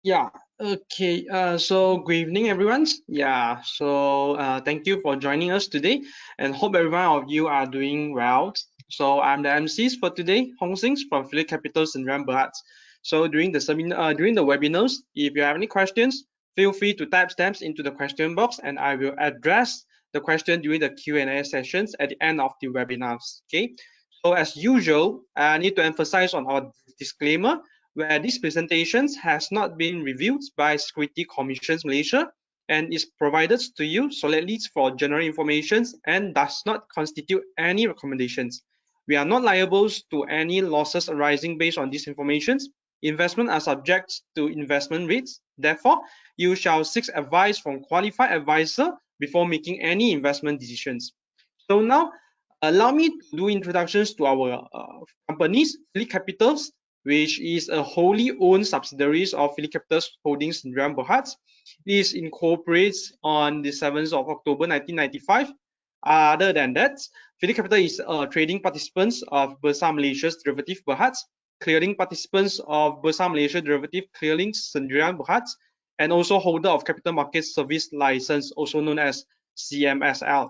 Yeah, okay. So good evening, everyone. Thank you for joining us today, and hope every one of you are doing well. So I'm the MCs for today, Hang Seng from Philip Capital Sdn Bhd. So during the webinars, if you have any questions, feel free to type stamps into the question box, and I will address the question during the Q&A sessions at the end of the webinars. Okay. So as usual, I need to emphasize on our disclaimer where this presentation has not been reviewed by Security Commissions Malaysia and is provided to you solely for general information and does not constitute any recommendations. We are not liable to any losses arising based on these information. Investments are subject to investment rates. Therefore, you shall seek advice from qualified advisor before making any investment decisions. So now, allow me to do introductions to our companies, Philip Capitals, which is a wholly owned subsidiary of Philip Capitals Holdings Sdn Bhd. It is incorporated on the 7th of October 1995. Other than that, Philip Capital is a trading participants of Bursa Malaysia's Derivative Berhad, clearing participants of Bursa Malaysia Derivative Clearing Sdn Bhd, and also holder of Capital Market Service License, also known as CMSL.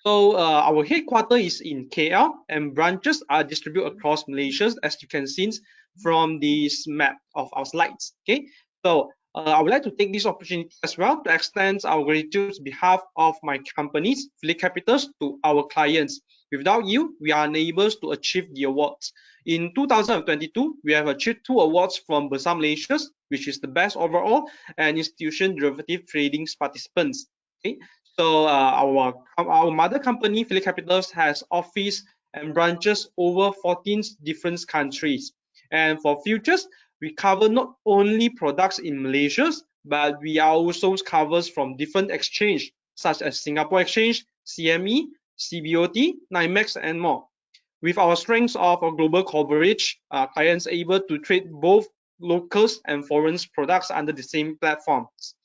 So our headquarters is in KL and branches are distributed across Malaysia, as you can see from this map of our slides. Okay, so I would like to take this opportunity as well to extend our gratitude on behalf of my companies, Philip Capitals, to our clients. Without you, we are unable to achieve the awards. In 2022, we have achieved 2 awards from Bursa Malaysia, which is the best overall and institution derivative trading participants. Okay, so our mother company, Philip Capitals, has office and branches over 14 different countries. And for futures, we cover not only products in Malaysia, but we are also covers from different exchange such as Singapore Exchange, CME, CBOT, NYMEX, and more. With our strengths of our global coverage, clients are able to trade both locals and foreign products under the same platforms.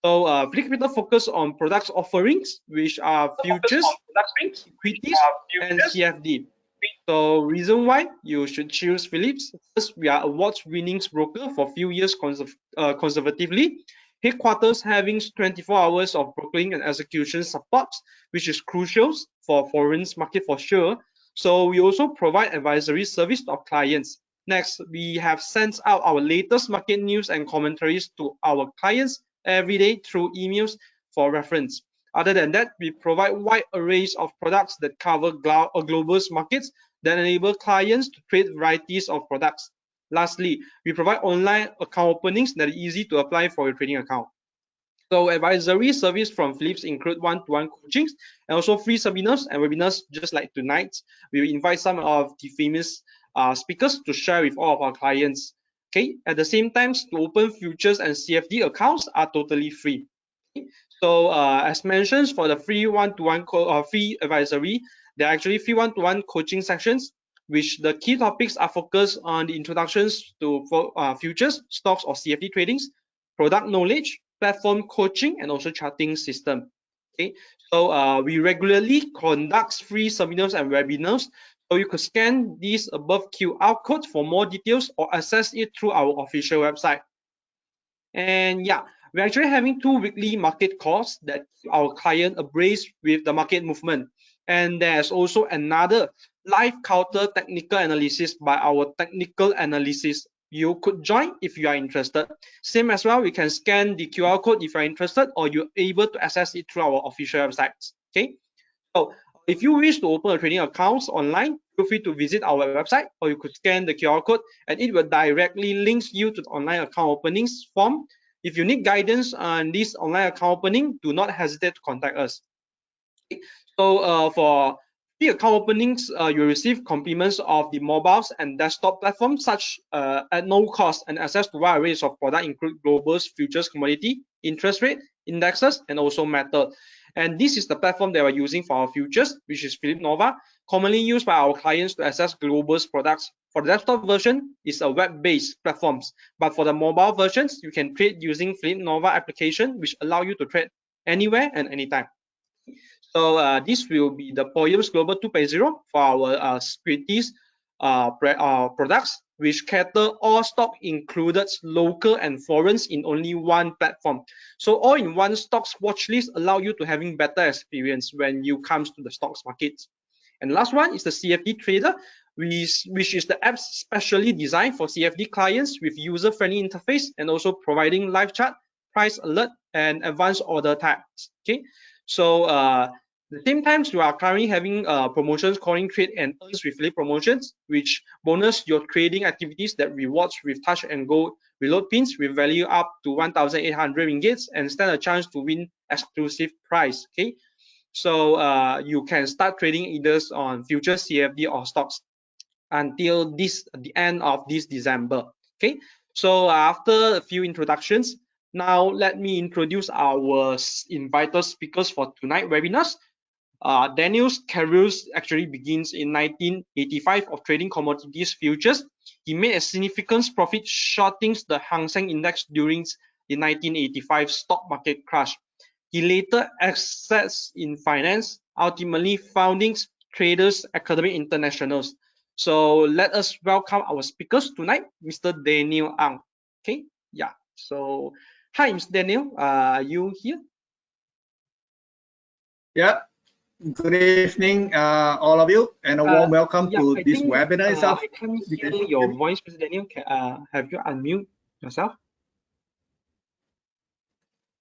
So Philip Capital focus on products offerings, which are futures, equities, and CFD. So reason why you should choose Philips: first, we are awards-winning broker for few years conservatively. Headquarters having 24 hours of brokering and execution support, which is crucial for foreign market for sure. So we also provide advisory service to our clients. Next, we have sent out our latest market news and commentaries to our clients every day through emails for reference. Other than that, we provide wide arrays of products that cover global markets that enable clients to trade varieties of products. Lastly, we provide online account openings that are easy to apply for your trading account. So advisory service from Philips include one-to-one coachings and also free seminars and webinars just like tonight. We will invite some of the famous speakers to share with all of our clients. Okay, at the same time, to open futures and CFD accounts are totally free. Okay? So as mentioned, for the free one-to-one free advisory, there are actually free one-to-one coaching sessions, which the key topics are focused on the introductions to futures, stocks, or CFD tradings, product knowledge, platform coaching, and also charting system. Okay, so we regularly conduct free seminars and webinars. So you could scan these above QR code for more details or access it through our official website. And yeah, we're actually having 2 weekly market calls that our client abreast with the market movement. And there's also another live counter technical analysis by our technical analysis. You could join if you are interested. Same as well, we can scan the QR code if you're interested, or you're able to access it through our official websites. Okay, so if you wish to open a trading account online, feel free to visit our website, or you could scan the QR code and it will directly link you to the online account openings form. If you need guidance on this online account opening, do not hesitate to contact us. Okay. So for the account openings, you receive compliments of the mobiles and desktop platforms such at no cost and access to wide arrays of products include global futures, commodity, interest rate, indexes, and also metal. And this is the platform that we're using for our futures, which is Philip Nova, commonly used by our clients to access global products. For the desktop version, it's a web-based platforms, but for the mobile versions, you can trade using Philip Nova application, which allow you to trade anywhere and anytime. So this will be the POEMS Global 2.0 for our securities products. which cater all stock included local and foreigns in only one platform. So all-in-one stocks watch list allow you to having better experience when you comes to the stocks markets. And the last one is the CFD Trader, which is the app specially designed for CFD clients with user-friendly interface and also providing live chat, price alert, and advanced order types. Okay, so at the same time, we are currently having promotions calling Trade and Earn Swiftly promotions, which bonus your trading activities that rewards with touch and go reload pins with value up to 1,800 ringgits and stand a chance to win exclusive prize. Okay, so you can start trading either on futures, CFD, or stocks until the end of this December. Okay, so after a few introductions, now let me introduce our invited speakers for tonight webinars. Daniel's career actually begins in 1985 of trading commodities futures. He made a significant profit shorting the Hang Seng Index during the 1985 stock market crash. He later excelled in finance, ultimately founding Traders Academy Internationals. So let us welcome our speakers tonight, Mr. Daniel Ang. Okay, yeah. So hi, Mr. Daniel. Are you here? Yeah. Good evening, all of you, and a warm welcome to this webinar itself. I can't hear your voice, Mr. Daniel. Have you unmute yourself?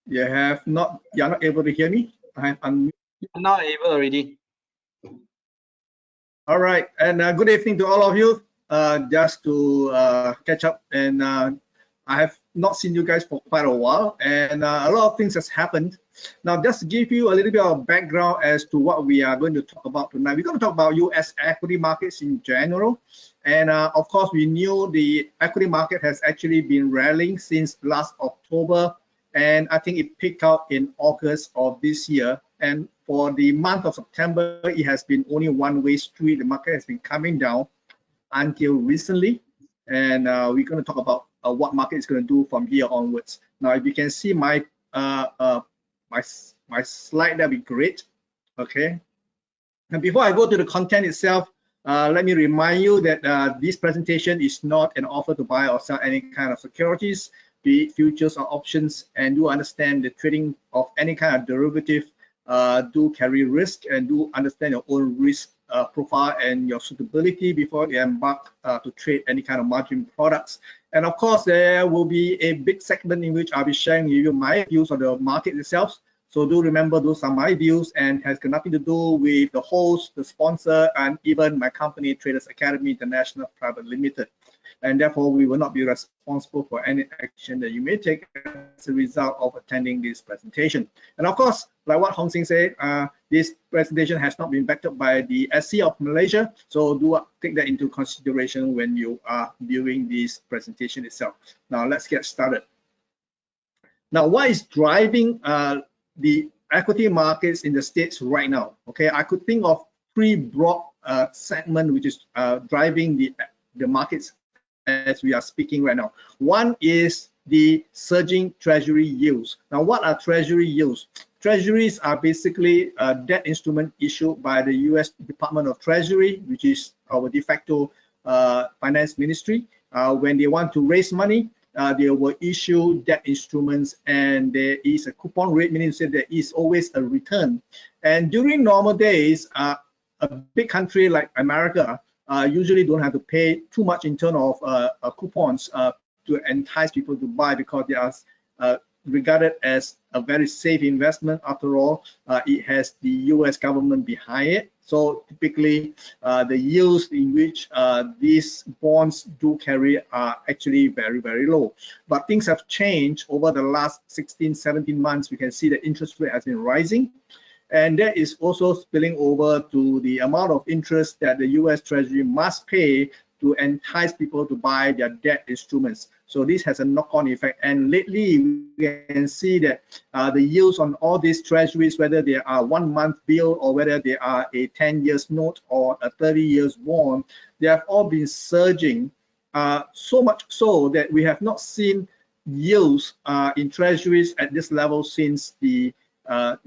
You're not able to hear me? I have unmuted. You're not able already. All right, and good evening to all of you. Just to catch up, and I have not seen you guys for quite a while, and a lot of things has happened. Now, just to give you a little bit of background as to what we are going to talk about tonight. We're going to talk about US equity markets in general. And of course, we knew the equity market has actually been rallying since last October. And I think it peaked out in August of this year. And for the month of September, it has been only one-way street. The market has been coming down until recently. And we're going to talk about what market is going to do from here onwards. Now, if you can see my my slide, that'd be great. Okay. And before I go to the content itself, let me remind you that this presentation is not an offer to buy or sell any kind of securities, be it futures or options, and do understand the trading of any kind of derivative do carry risk, and do understand your own risk profile and your suitability before you embark to trade any kind of margin products. And of course, there will be a big segment in which I'll be sharing with you my views on the market itself. So do remember, those are my views and has got nothing to do with the host, the sponsor, and even my company, Traders Academy International Private Limited. And therefore, we will not be responsible for any action that you may take as a result of attending this presentation. And of course, like what Hang Seng said, this presentation has not been backed up by the SC of Malaysia. So do take that into consideration when you are viewing this presentation itself. Now, let's get started. Now, what is driving the equity markets in the States right now? Okay, I could think of three broad segments which is driving the markets as we are speaking right now. One is the surging treasury yields. Now, what are treasury yields? Treasuries are basically a debt instrument issued by the US Department of Treasury, which is our de facto finance ministry. When they want to raise money, they will issue debt instruments, and there is a coupon rate, meaning that there is always a return. And during normal days, a big country like America usually don't have to pay too much in terms of coupons to entice people to buy, because they are regarded as a very safe investment. After all, it has the US government behind it. So typically, the yields in which these bonds do carry are actually very, very low. But things have changed over the last 16, 17 months. We can see the interest rate has been rising. And that is also spilling over to the amount of interest that the US Treasury must pay to entice people to buy their debt instruments. So this has a knock-on effect. And lately, we can see that the yields on all these treasuries, whether they are 1 month bill or whether they are a 10 years note or a 30 years bond, they have all been surging, so much so that we have not seen yields in treasuries at this level since the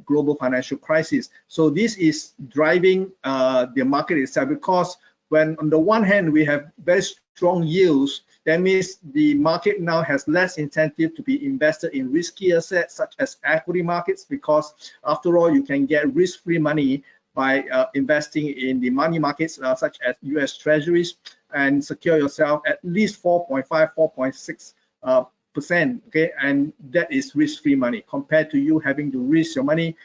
global financial crisis. So this is driving the market itself, because when on the one hand we have very strong yields, that means the market now has less incentive to be invested in risky assets such as equity markets, because after all, you can get risk-free money by investing in the money markets such as US Treasuries, and secure yourself at least 4.5, 4.6%, okay, and that is risk-free money compared to you having to risk your money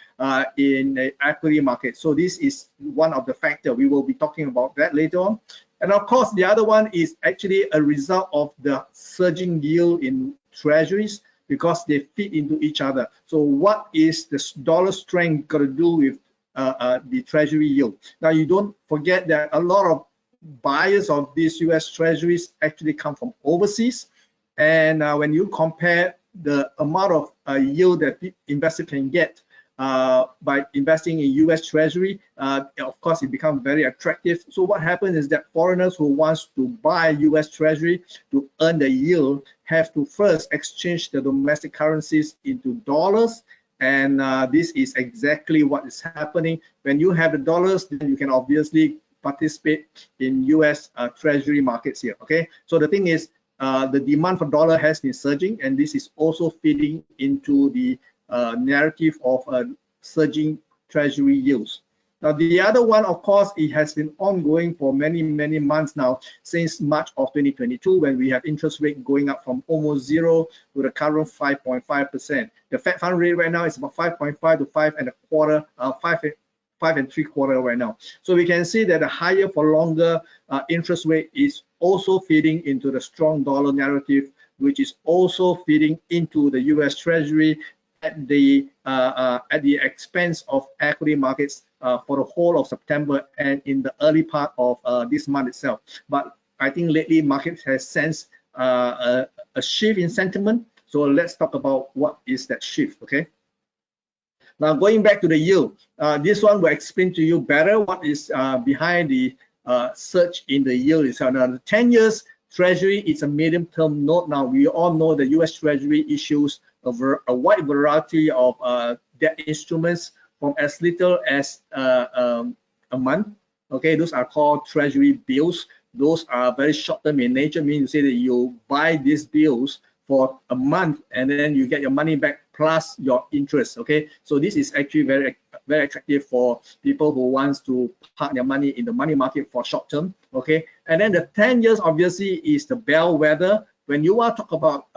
in the equity market. So this is one of the factors. We will be talking about that later on. And of course, the other one is actually a result of the surging yield in treasuries, because they fit into each other. So what is the dollar strength got to do with the treasury yield? Now, you don't forget that a lot of buyers of these US treasuries actually come from overseas. And when you compare the amount of yield that the investor can get by investing in US Treasury, of course, it becomes very attractive. So what happens is that foreigners who wants to buy US Treasury to earn the yield have to first exchange the domestic currencies into dollars. And this is exactly what is happening. When you have the dollars, then you can obviously participate in US Treasury markets here, okay? So the thing is, the demand for dollar has been surging, and this is also feeding into the narrative of surging treasury yields. Now, the other one, of course, it has been ongoing for many, many months now, since March of 2022, when we have interest rate going up from almost 0 to the current 5.5%. The Fed fund rate right now is about 5.5 to 5.25, 5.75 right now. So we can see that the higher for longer interest rate is also feeding into the strong dollar narrative, which is also feeding into the US Treasury at the expense of equity markets for the whole of September and in the early part of this month itself. But I think lately markets has sensed a shift in sentiment. So let's talk about what is that shift, okay? Now, going back to the yield, this one will explain to you better what is behind the surge in the yield itself. Now, the 10 years Treasury is a medium-term note. Now, we all know the US Treasury issues a wide variety of debt instruments from as little as a month. Okay, those are called Treasury bills. Those are very short-term in nature, meaning to say that you buy these bills for a month and then you get your money back plus your interest. Okay, so this is actually very attractive for people who wants to park their money in the money market for short term. Okay, and then the 10 years obviously is the bellwether. When you are talk about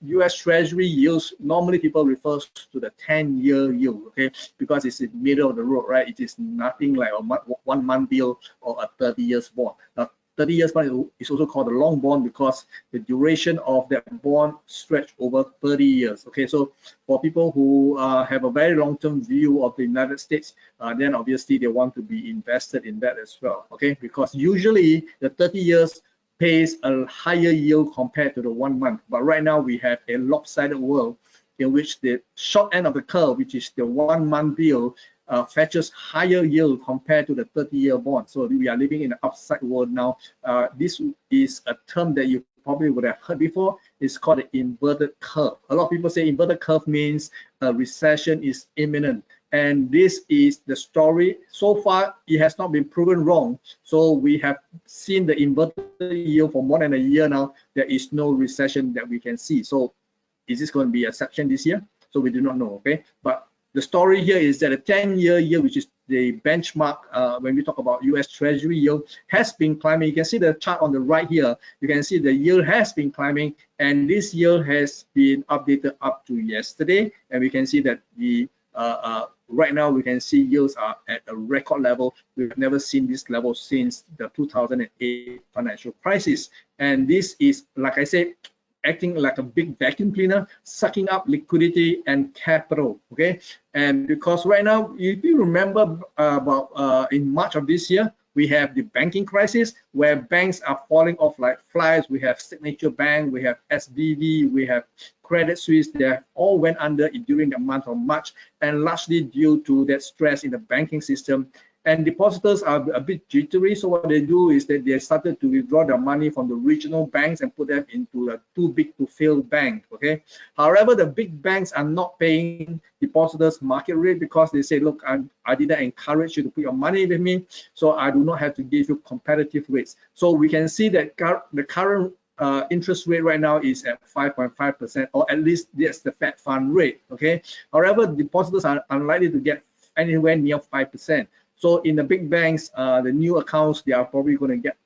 US Treasury yields, normally people refer to the 10-year yield, okay, because it's in the middle of the road, right? It is nothing like a 1 month bill or a 30 years bond. Now, 30 years bond is also called a long bond because the duration of that bond stretch over 30 years. Okay, so for people who have a very long-term view of the United States, then obviously they want to be invested in that as well. Okay, because usually the 30 years pays a higher yield compared to the 1 month. But right now we have a lopsided world in which the short end of the curve, which is the 1 month bill, fetches higher yield compared to the 30-year bond. So we are living in an upside world now. This is a term that you probably would have heard before. It's called the inverted curve. A lot of people say inverted curve means a recession is imminent. And this is the story. So far, it has not been proven wrong. So we have seen the inverted yield for more than a year now. There is no recession that we can see. So is this going to be an exception this year? So we do not know, okay? But the story here is that a 10-year yield, which is the benchmark when we talk about US Treasury yield, has been climbing. You can see the chart on the right here. You can see the yield has been climbing, and this yield has been updated up to yesterday. And we can see that the right now we can see yields are at a record level. We've never seen this level since the 2008 financial crisis. And this is, like I said, acting like a big vacuum cleaner, sucking up liquidity and capital. Okay, and because right now, if you remember about in March of this year, we have the banking crisis where banks are falling off like flies. We have Signature Bank, we have SVB, we have Credit Suisse. They all went under during the month of March, and largely due to that stress in the banking system. and depositors are a bit jittery. So what they do is that they started to withdraw their money from the regional banks and put them into a too big to fail bank. Okay. However, the big banks are not paying depositors market rate because they say, look, I didn't encourage you to put your money with me, so I do not have to give you competitive rates. So we can see that the current interest rate right now is at 5.5%, or at least that's the Fed fund rate. Okay. However, depositors are unlikely to get anywhere near 5%. So in the big banks, the new accounts, they are probably going to get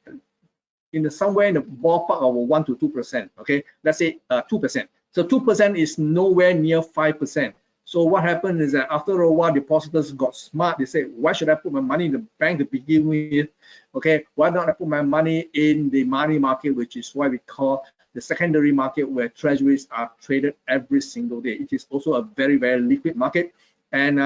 somewhere in the ballpark of 1 to 2%. Okay, let's say 2%. So 2% is nowhere near 5%. So what happened is that after a while, depositors got smart. They say, why should I put my money in the bank to begin with? Okay, why not I put my money in the money market, which is why we call the secondary market, where treasuries are traded every single day. It is also a very, very liquid market. And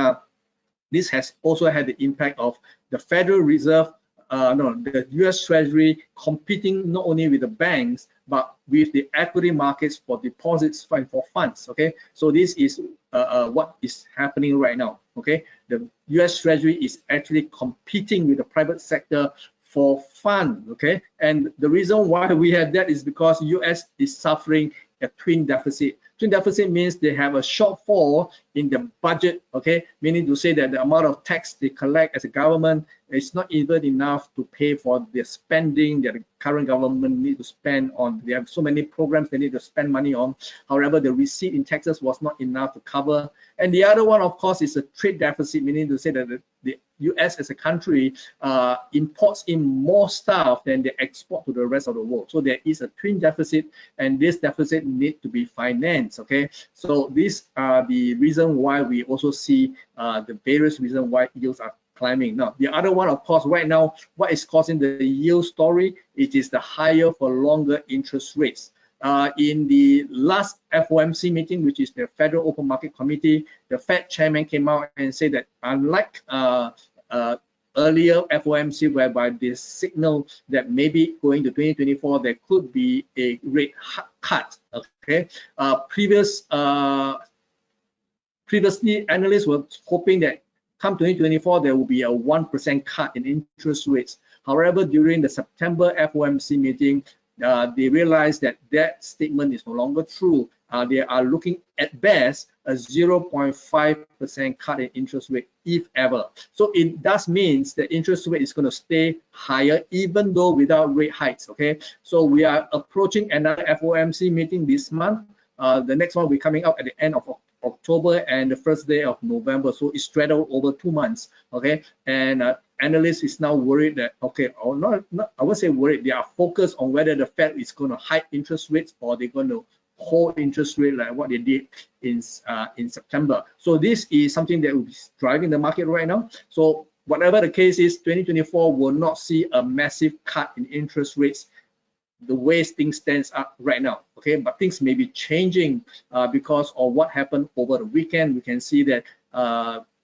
this has also had the impact of the Federal Reserve, the US Treasury competing not only with the banks, but with the equity markets for deposits and for funds. Okay, so this is what is happening right now. Okay, the US Treasury is actually competing with the private sector for fund. Okay, and the reason why we have that is because US is suffering a twin deficit. Twin deficit means they have a shortfall in the budget, okay, meaning to say that the amount of tax they collect as a government is not even enough to pay for the spending that the current government need to spend on. They have so many programs they need to spend money on. However, the receipt in taxes was not enough to cover. And the other one, of course, is a trade deficit, meaning to say that the US as a country imports in more stuff than they export to the rest of the world. So there is a twin deficit, and this deficit needs to be financed. Okay, so these are the reason why we also see the various reasons why yields are climbing. Now, the other one, of course, right now, what is causing the yield story? It is the higher for longer interest rates. In the last FOMC meeting, which is the Federal Open Market Committee, the Fed chairman came out and said that unlike earlier FOMC, whereby they signal that maybe going to 2024 there could be a rate cut. Okay, previously analysts were hoping that come 2024 there will be a 1% cut in interest rates. However, during the September FOMC meeting, they realized that that statement is no longer true. They are looking at best a 0.5% cut in interest rate, if ever. So it does means that interest rate is going to stay higher, even though without rate hikes. Okay, so we are approaching another FOMC meeting this month. The next one will be coming up at the end of October and the first day of November. So it's spread out over 2 months. Okay, and analysts is now worried that, okay, or not, I won't say worried, they are focused on whether the Fed is going to hike interest rates or they're going to hold interest rate like what they did in September. So this is something that is driving the market right now. So whatever the case is, 2024 will not see a massive cut in interest rates the way things stands up right now. Okay, but things may be changing because of what happened over the weekend. We can see that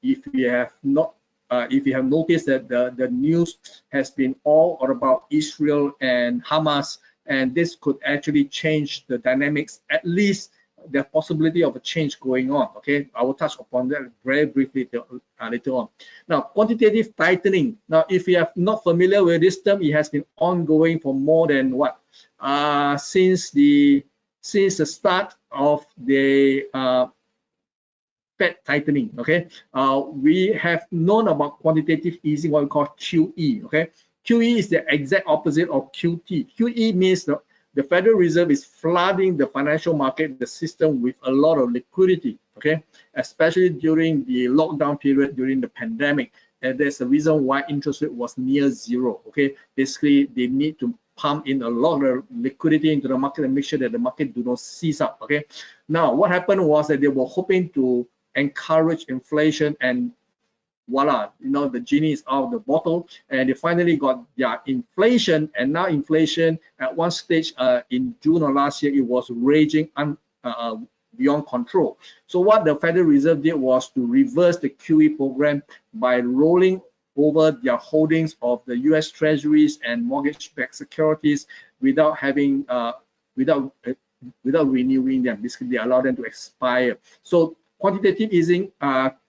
if you have noticed that the news has been all about Israel and Hamas, and this could actually change the dynamics, at least the possibility of a change going on. Okay, I will touch upon that very briefly later on. Now, quantitative tightening. Now, if you are not familiar with this term, it has been ongoing for more than what? Since the start of the Fed tightening. Okay, we have known about quantitative easing, what we call QE. Okay, QE is the exact opposite of QT. QE means the Federal Reserve is flooding the financial market, the system, with a lot of liquidity. Okay, especially during the lockdown period during the pandemic, and there's a reason why interest rate was near zero. Okay, basically they need to pump in a lot of liquidity into the market and make sure that the market do not seize up. Okay, now what happened was that they were hoping to encourage inflation, and voila, the genie is out of the bottle, and they finally got their inflation. And now inflation at one stage in June of last year, it was raging beyond control. So what the Federal Reserve did was to reverse the QE program by rolling over their holdings of the US Treasuries and mortgage-backed securities without having without renewing them. Basically, they allow them to expire. So quantitative easing,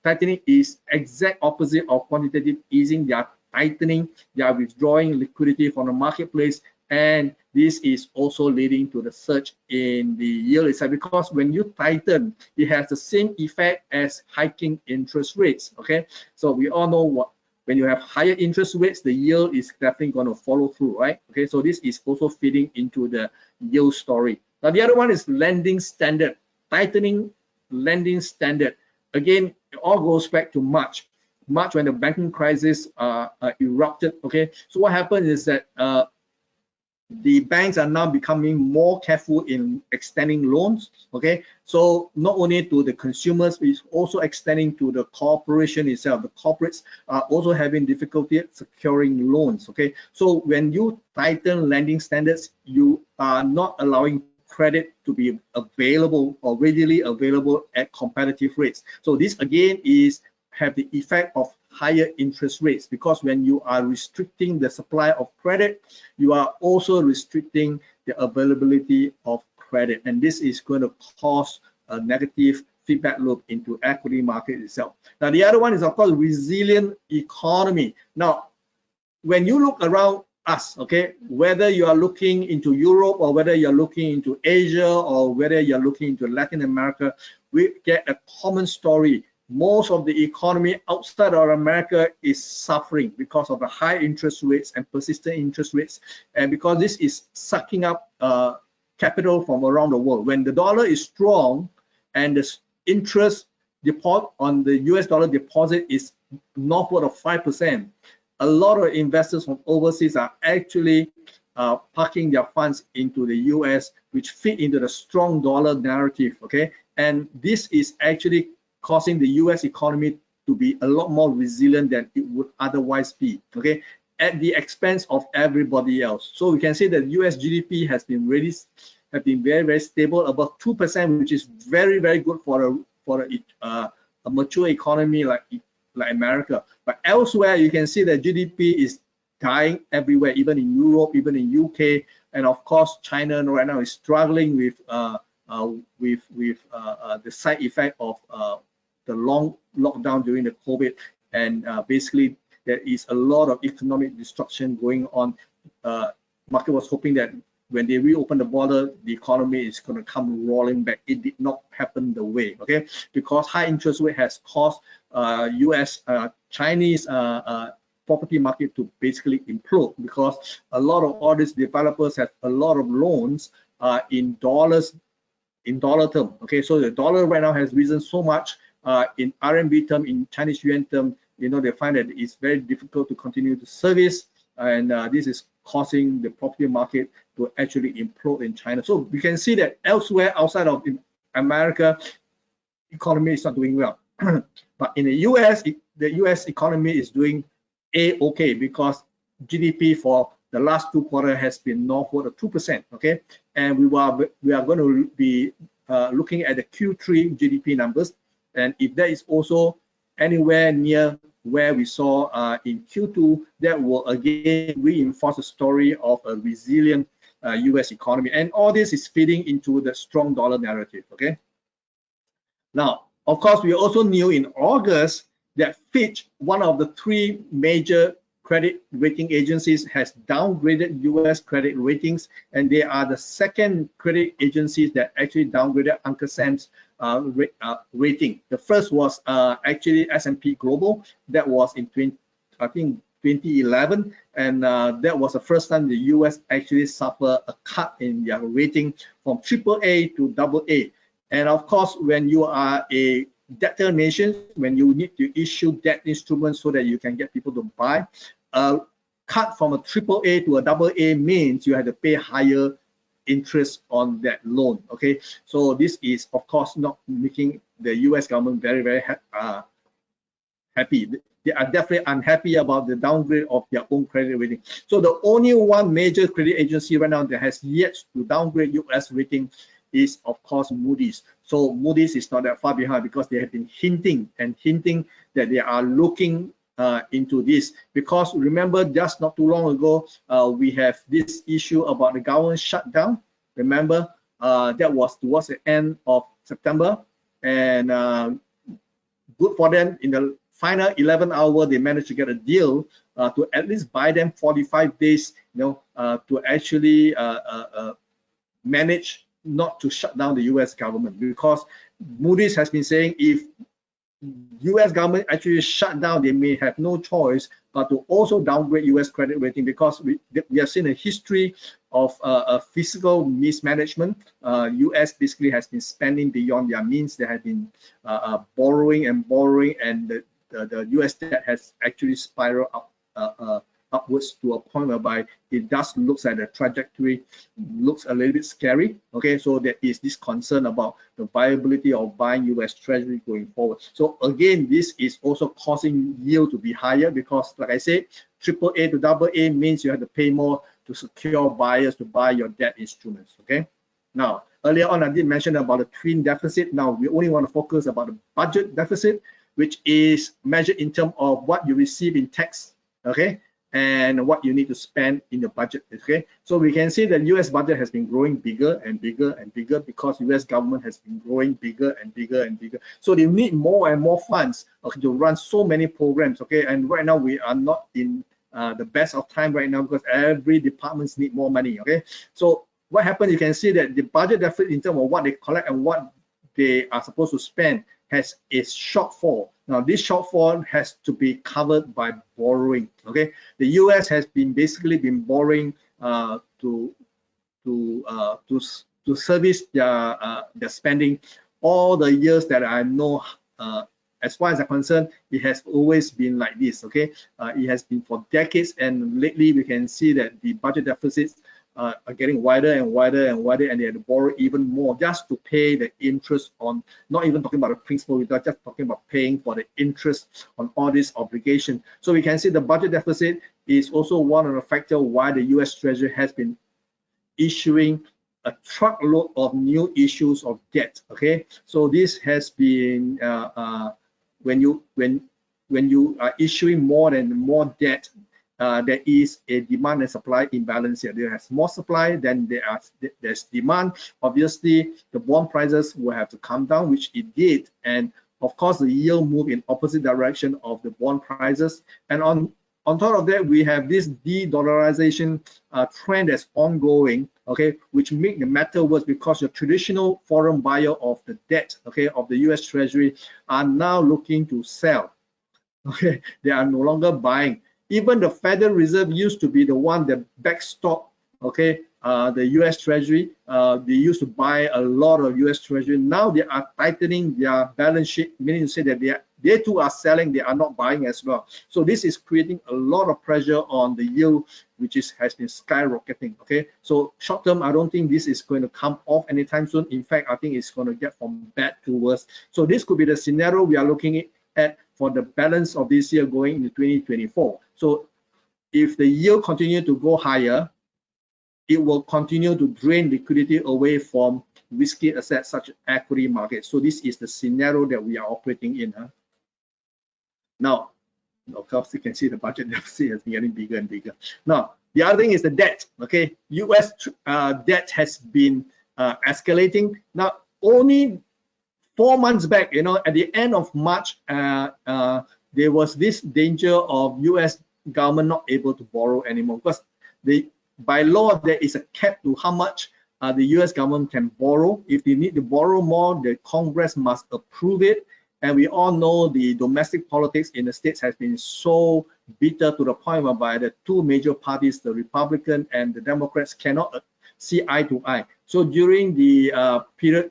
tightening is exact opposite of quantitative easing. They are tightening, they are withdrawing liquidity from the marketplace, and this is also leading to the surge in the yield itself, because when you tighten, it has the same effect as hiking interest rates. Okay, so we all know what, when you have higher interest rates, the yield is definitely going to follow through, right? Okay, so this is also feeding into the yield story. Now the other one is lending standard, tightening lending standard. Again, it all goes back to March when the banking crisis erupted. Okay, so what happened is that the banks are now becoming more careful in extending loans. Okay, so not only to the consumers, it's also extending to the corporation itself. The corporates are also having difficulty securing loans. Okay, so when you tighten lending standards, you are not allowing credit to be available or readily available at competitive rates. So this again is have the effect of higher interest rates, because when you are restricting the supply of credit, you are also restricting the availability of credit, and this is going to cause a negative feedback loop into equity market itself. Now the other one is of course resilient economy. Now when you look around us, okay, whether you are looking into Europe or whether you're looking into Asia or whether you're looking into Latin America, we get a common story. Most of the economy outside of America is suffering because of the high interest rates and persistent interest rates, and because this is sucking up capital from around the world. When the dollar is strong and the interest deposit on the US dollar deposit is northward of 5%, a lot of investors from overseas are actually parking their funds into the US, which fit into the strong dollar narrative. Okay, and this is actually causing the US economy to be a lot more resilient than it would otherwise be, okay, at the expense of everybody else. So we can say that US GDP has been very, very stable, above 2%, which is very, very good for a mature economy like America. But elsewhere, you can see that GDP is dying everywhere, even in Europe, even in UK, and of course, China right now is struggling with the side effect of the long lockdown during the COVID, and basically there is a lot of economic destruction going on. Market was hoping that when they reopen the border, the economy is going to come rolling back. It did not happen the way, okay, because high interest rate has caused Chinese property market to basically implode, because a lot of all these developers have a lot of loans in dollar term. Okay, so the dollar right now has risen so much in RMB term, in Chinese yuan term, you know, they find that it's very difficult to continue to service, and this is causing the property market to actually implode in China. So we can see that elsewhere outside of America, economy is not doing well. But in the US, the US economy is doing okay, because GDP for the last 2 quarters has been northward of 2%. Okay, and we are going to be looking at the Q3 GDP numbers, and if that is also anywhere near where we saw in Q2, that will again reinforce the story of a resilient US economy, and all this is feeding into the strong dollar narrative. Okay, now of course we also knew in August that Fitch, one of the 3 major credit rating agencies, has downgraded US credit ratings, and they are the second credit agencies that actually downgraded Uncle Sam's rating. The first was actually S&P Global. That was in 2011, and that was the first time the US actually suffered a cut in their rating from AAA to AA. And of course, when you are a debtor nation, when you need to issue debt instruments so that you can get people to buy, cut from a AAA to a AA means you have to pay higher interest on that loan. Okay, so this is of course not making the US government very, very happy. They are definitely unhappy about the downgrade of their own credit rating. So the only one major credit agency right now that has yet to downgrade US rating is of course Moody's. So Moody's is not that far behind, because they have been hinting that they are looking into this, because remember, just not too long ago we have this issue about the government shutdown. Remember, that was towards the end of September, and good for them. In the final 11 hour, they managed to get a deal to at least buy them 45 days, to actually manage not to shut down the US government, because Moody's has been saying if US government actually shut down, they may have no choice but to also downgrade US credit rating, because we have seen a history of fiscal mismanagement. US basically has been spending beyond their means. They have been borrowing and borrowing, and the US debt has actually spiraled up, upwards to a point whereby it does looks like the trajectory looks a little bit scary. Okay, so there is this concern about the viability of buying US Treasury going forward. So again, this is also causing yield to be higher, because like I said, AAA to AA means you have to pay more to secure buyers to buy your debt instruments. Okay, now earlier on I did mention about the twin deficit. Now we only want to focus about the budget deficit, which is measured in terms of what you receive in tax, okay, and what you need to spend in the budget. Okay, so we can see that US budget has been growing bigger and bigger and bigger, because US government has been growing bigger and bigger and bigger, so they need more and more funds, okay, to run so many programs. Okay, and right now we are not in the best of time right now, because every departments need more money. Okay, so what happened, you can see that the budget deficit in terms of what they collect and what they are supposed to spend has a shortfall. Now this shortfall has to be covered by borrowing. Okay, the US has basically been borrowing to service their spending all the years that I know. As far as I'm concerned, it has always been like this. Okay, it has been for decades, and lately we can see that the budget deficits are getting wider and wider and wider, and they have to borrow even more just to pay the interest on, not even talking about the principal, we're just talking about paying for the interest on all this obligation. So we can see the budget deficit is also one of the factors why the US Treasury has been issuing a truckload of new issues of debt. Okay, so this has been when you are issuing more and more debt, there is a demand and supply imbalance here. There is more supply than there's demand. Obviously, the bond prices will have to come down, which it did, and of course, the yield move in opposite direction of the bond prices. And on top of that, we have this de-dollarization trend that's ongoing. Okay, which make the matter worse, because your traditional foreign buyer of the debt, okay, of the US Treasury are now looking to sell. Okay, they are no longer buying. Even the Federal Reserve used to be the one that backstop, okay, the US Treasury. They used to buy a lot of US Treasury. Now they are tightening their balance sheet, meaning to say that they too are selling, they are not buying as well. So this is creating a lot of pressure on the yield, which has been skyrocketing. Okay, so short term, I don't think this is going to come off anytime soon. In fact, I think it's going to get from bad to worse. So this could be the scenario we are looking at for the balance of this year going into 2024. So if the yield continue to go higher, it will continue to drain liquidity away from risky assets such as equity markets. So this is the scenario that we are operating in. Now, of course, you can see the budget deficit has been getting bigger and bigger. Now, the other thing is the debt. Okay, US debt has been escalating. Now, only 4 months back, at the end of March, there was this danger of US government not able to borrow anymore, because by law there is a cap to how much the US government can borrow. If they need to borrow more, the Congress must approve it. And we all know the domestic politics in the States has been so bitter to the point whereby the two major parties, the Republican and the Democrats, cannot see eye to eye. So during the period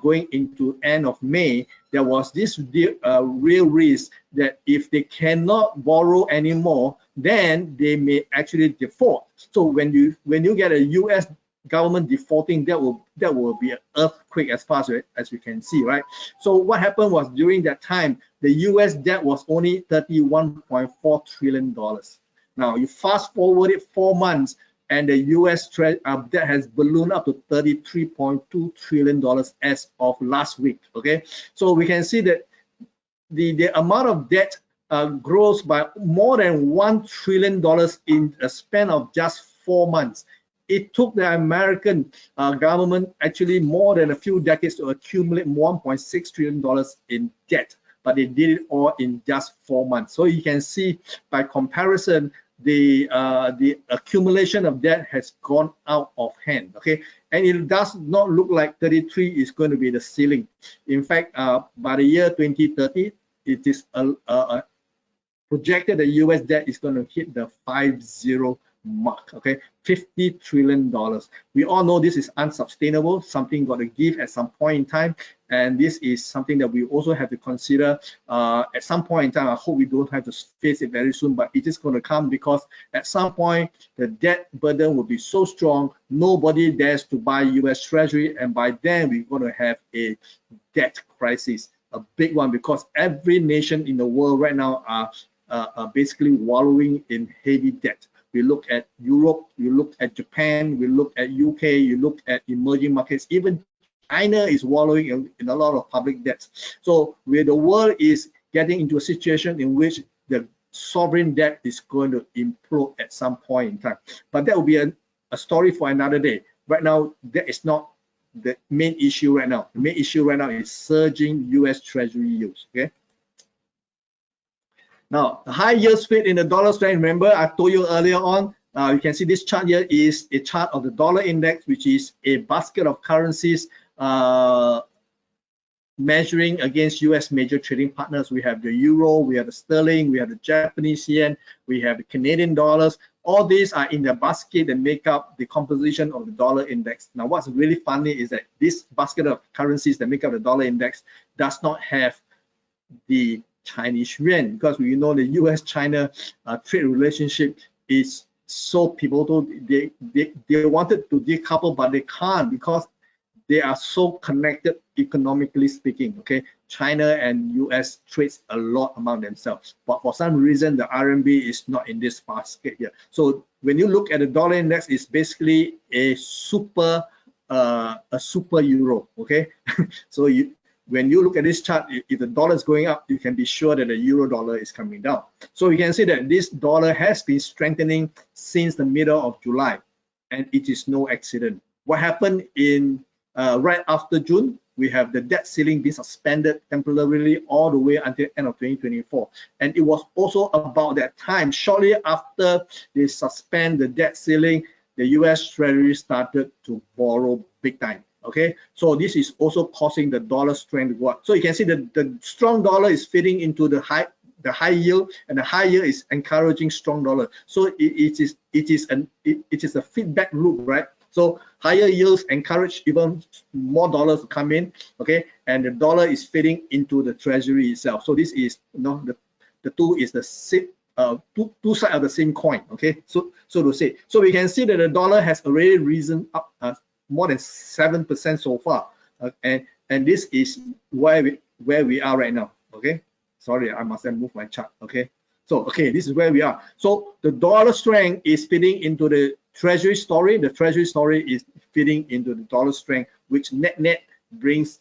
going into end of May, there was this real risk that if they cannot borrow anymore, then they may actually default. So when you get a US government defaulting, that will be an earthquake as far as we can see, right? So what happened was, during that time, the US debt was only $31.4 trillion. Now you fast forward it 4 months, and the US debt has ballooned up to $33.2 trillion as of last week. Okay, so we can see that the amount of debt grows by more than $1 trillion in a span of just 4 months. it took the American government actually more than a few decades to accumulate $1.6 trillion in debt, but they did it all in just 4 months. So you can see by comparison, the accumulation of debt has gone out of hand. Okay, and it does not look like 33 is going to be the ceiling. In fact, by the year 2030, it is projected the US debt is going to hit the 50 mark. Okay, $50 trillion. We all know this is unsustainable. Something got to give at some point in time, and this is something that we also have to consider at some point in time. I hope we don't have to face it very soon, but it is going to come, because at some point the debt burden will be so strong, nobody dares to buy US Treasury, and by then we're going to have a debt crisis, a big one, because every nation in the world right now are basically wallowing in heavy debt. We look at Europe, you look at Japan, we look at UK, you look at emerging markets, even China is wallowing in a lot of public debts. So where the world is getting into a situation in which the sovereign debt is going to implode at some point in time. But that will be a story for another day. Right now, that is not the main issue right now. The main issue right now is surging US Treasury yields. Okay. Now, the high yields fit in the dollar strength. Remember, I told you earlier on, you can see this chart here is a chart of the dollar index, which is a basket of currencies measuring against US major trading partners. We have the euro, we have the sterling, we have the Japanese yen, we have the Canadian dollars. All these are in the basket that make up the composition of the dollar index. Now, what's really funny is that this basket of currencies that make up the dollar index does not have the Chinese yuan, because we know the US-China trade relationship is so pivotal. They wanted to decouple, but they can't, because they are so connected economically speaking. Okay, China and US trades a lot among themselves, but for some reason the RMB is not in this basket here. So when you look at the dollar index, it's basically a super euro. Okay, so when you look at this chart, if the dollar is going up, you can be sure that the euro dollar is coming down. So you can see that this dollar has been strengthening since the middle of July, and it is no accident. What happened in right after June? We have the debt ceiling being suspended temporarily all the way until end of 2024. And it was also about that time, shortly after they suspend the debt ceiling, the US Treasury started to borrow big time. Okay, so this is also causing the dollar strength to go up. So you can see that the strong dollar is fitting into the high yield, and the high yield is encouraging strong dollar. So it is a feedback loop, right? So higher yields encourage even more dollars to come in. Okay, and the dollar is fitting into the treasury itself. So this is, you know, the two is the same. Two sides of the same coin. Okay, so to say, so we can see that the dollar has already risen up more than 7% so far, and this is where we are right now. Okay, sorry, I must have moved my chart. Okay, so this is where we are. So the dollar strength is fitting into the treasury story. The treasury story is fitting into the dollar strength, which net brings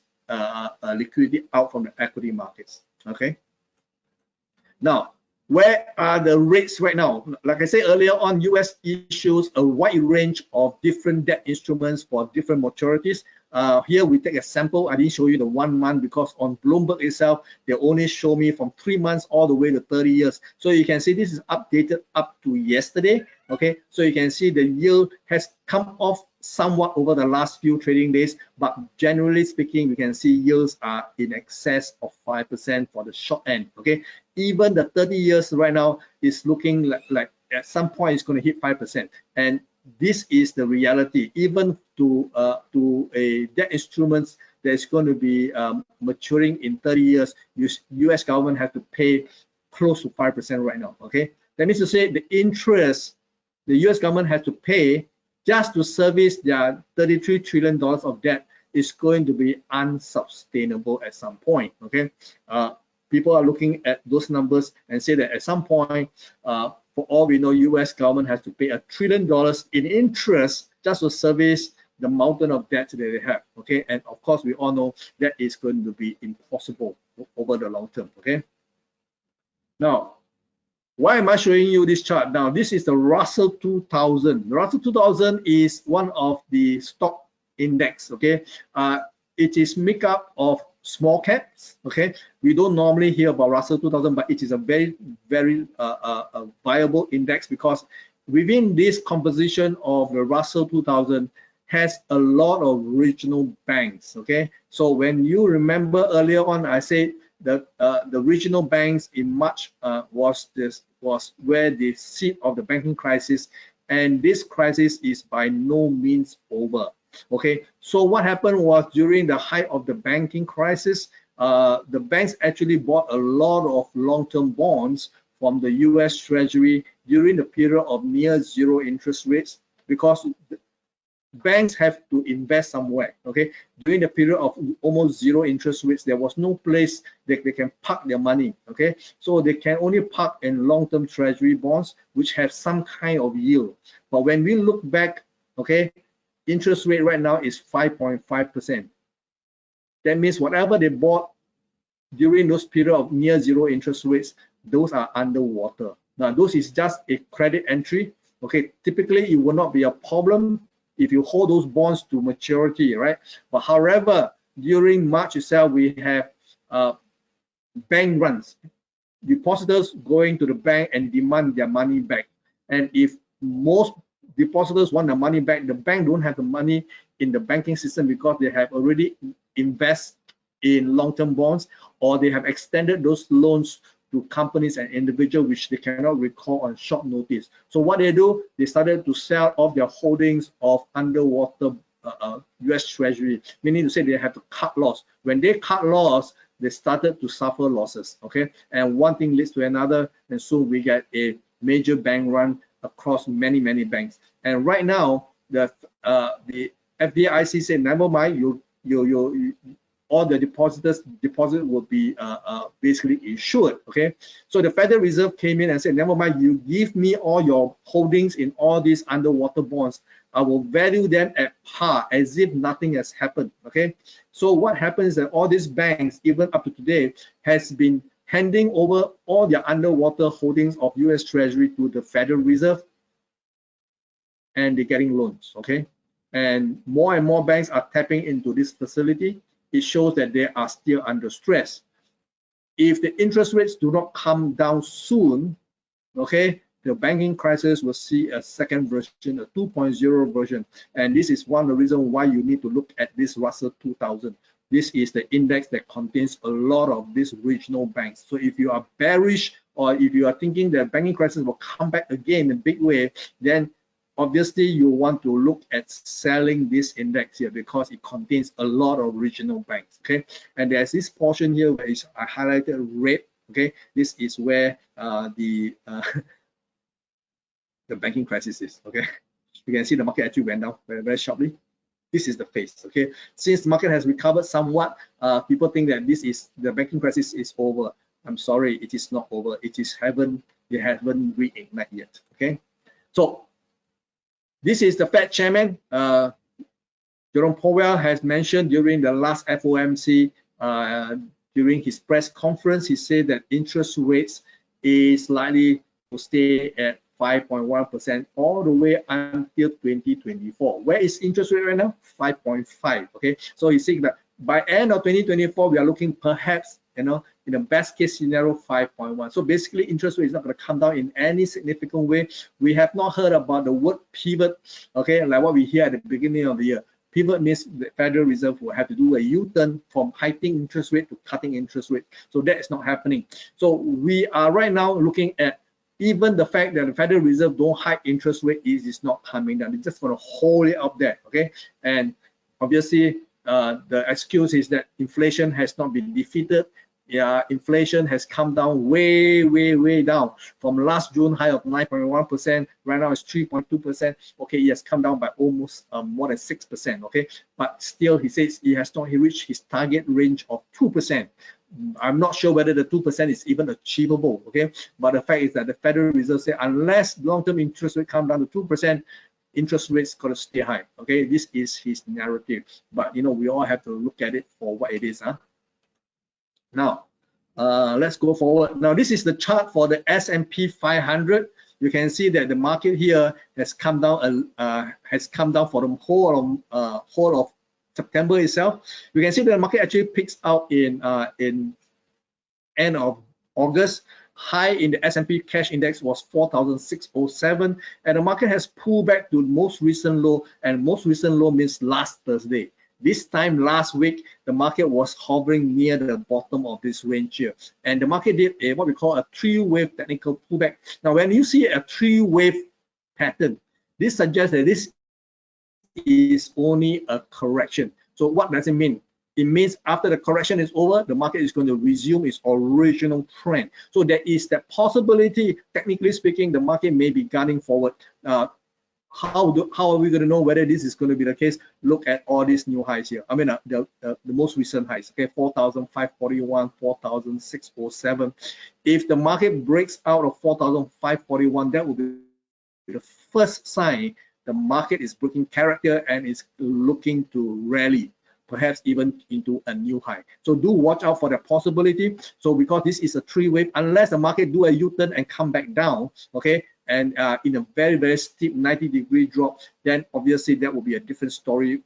liquidity out from the equity markets. Okay, now, where are the rates right now? Like I said earlier on, US issues a wide range of different debt instruments for different maturities. Here we take a sample. I didn't show you the 1 month because on Bloomberg itself, they only show me from 3 months all the way to 30 years. So you can see this is updated up to yesterday. Okay, so you can see the yield has come off somewhat over the last few trading days, but generally speaking, we can see yields are in excess of 5% for the short end. Okay, even the 30 years right now is looking like at some point it's going to hit 5%, and this is the reality. Even to a debt instruments that's going to be maturing in 30 years, US government has to pay close to 5% right now. Okay, that means to say the interest the US government has to pay just to service their $33 trillion of debt is going to be unsustainable at some point. Okay, people are looking at those numbers and say that at some point, for all we know, US government has to pay $1 trillion in interest just to service the mountain of debt that they have. Okay, and of course we all know that is going to be impossible over the long term. Okay, now Why am I showing you this chart now? This is the Russell 2000. The Russell 2000 is one of the stock index. Okay, it is made up of small caps. Okay, we don't normally hear about Russell 2000, but it is a very viable index, because within this composition of the Russell 2000 has a lot of regional banks. Okay, so when you remember earlier on, I said that the regional banks in March was where the seat of the banking crisis, and this crisis is by no means over. Okay, so what happened was, during the height of the banking crisis, the banks actually bought a lot of long-term bonds from the US Treasury during the period of near zero interest rates, because banks have to invest somewhere. Okay, during the period of almost zero interest rates, there was no place that they can park their money. Okay, so they can only park in long-term treasury bonds, which have some kind of yield. But when we look back, okay, interest rate right now is 5.5%. That means whatever they bought during those period of near zero interest rates, those are underwater. Now, those is just a credit entry. Okay, typically it will not be a problem if you hold those bonds to maturity, right? But however, during March itself, we have bank runs, depositors going to the bank and demand their money back. And if most depositors want the money back, the bank don't have the money in the banking system, because they have already invested in long-term bonds, or they have extended those loans to companies and individuals which they cannot recall on short notice. So what they do, they started to sell off their holdings of underwater US Treasury, meaning to say they have to cut loss. When they cut loss, they started to suffer losses. Okay, and one thing leads to another, and soon we get a major bank run across many banks. And right now, the FDIC said, never mind, all the deposit will be basically insured. Okay, so the Federal Reserve came in and said, never mind, you give me all your holdings in all these underwater bonds, I will value them at par, as if nothing has happened. Okay, so what happens is that all these banks, even up to today, has been handing over all their underwater holdings of US Treasury to the Federal Reserve, and they're getting loans. Okay, and more banks are tapping into this facility. It shows that they are still under stress. If the interest rates do not come down soon, okay, the banking crisis will see a second version, a 2.0 version. And this is one of the reasons why you need to look at this Russell 2000. This is the index that contains a lot of these regional banks. So if you are bearish, or if you are thinking that banking crisis will come back again in a big way, then obviously you want to look at selling this index here, because it contains a lot of regional banks. Okay, and there's this portion here where it's highlighted red. Okay, this is where the banking crisis is. Okay, you can see the market actually went down very sharply. This is the phase. Okay, since the market has recovered somewhat, people think that this is the banking crisis is over. I'm sorry, it is not over. It haven't reignited yet. Okay, so this is the Fed chairman. Jerome Powell has mentioned during the last FOMC, during his press conference, he said that interest rates is likely to stay at 5.1% all the way until 2024. Where is interest rate right now? 5.5. Okay, so he's saying that by end of 2024, we are looking perhaps, in the best case scenario, 5.1. So basically, interest rate is not going to come down in any significant way. We have not heard about the word pivot, okay, like what we hear at the beginning of the year. Pivot means the Federal Reserve will have to do a U-turn from hiking interest rate to cutting interest rate. So that is not happening. So we are right now looking at even the fact that the Federal Reserve don't hike interest rate is not coming down. It's just going to hold it up there, okay? And obviously, the excuse is that inflation has not been defeated. Yeah, inflation has come down way down from last June high of 9.1%. Right now it's 3.2%. Okay, it has come down by almost more than 6%. Okay, but still he says he has not reached his target range of 2%. I'm not sure whether the 2% is even achievable. Okay, but the fact is that the Federal Reserve said unless long-term interest rate come down to 2%, interest rates got to stay high. Okay, this is his narrative. But we all have to look at it for what it is. Now, let's go forward. Now this is the chart for the S&P 500. You can see that the market here has come down for the whole of September itself. You can see that the market actually picks out in end of August. High in the S&P cash index was 4,607, and the market has pulled back to most recent low, and most recent low means last Thursday. This time last week, the market was hovering near the bottom of this range here, and the market did what we call a three-wave technical pullback. Now, when you see a three-wave pattern, this suggests that this is only a correction. So what does it mean? It means after the correction is over, the market is going to resume its original trend. So there is that possibility, technically speaking, the market may be gunning forward. How are we going to know whether this is going to be the case? Look at all these new highs here. I mean, the most recent highs, okay, 4,541, 4,607. If the market breaks out of 4,541, that will be the first sign the market is breaking character and is looking to rally, perhaps even into a new high. So do watch out for the possibility. So because this is a three-wave, unless the market do a U-turn and come back down, okay, and in a very, very steep 90-degree drop, then obviously that will be a different story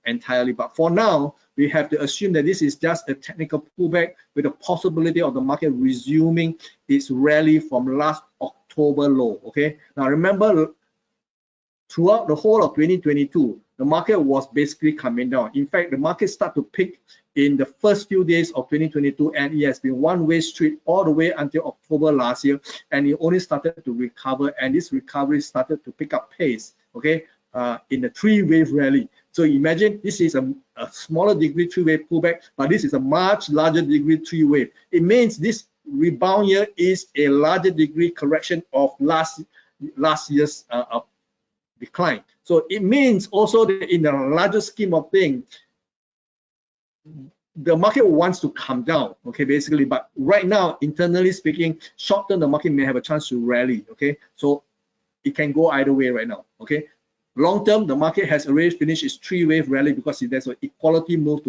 entirely. But for now, we have to assume that this is just a technical pullback with the possibility of the market resuming its rally from last October low, okay? Now remember, throughout the whole of 2022, the market was basically coming down. In fact, the market started to peak in the first few days of 2022, and it has been one-way street all the way until October last year, and it only started to recover, and this recovery started to pick up pace, okay, in the three-wave rally. So imagine this is a smaller degree three-wave pullback, but this is a much larger degree three-wave. It means this rebound here is a larger degree correction of last year's decline. So it means also that in the larger scheme of things, the market wants to come down, okay, basically. But right now, internally speaking, short term, the market may have a chance to rally, okay. So it can go either way right now, okay. Long term, the market has already finished its three-wave rally because there's an equality move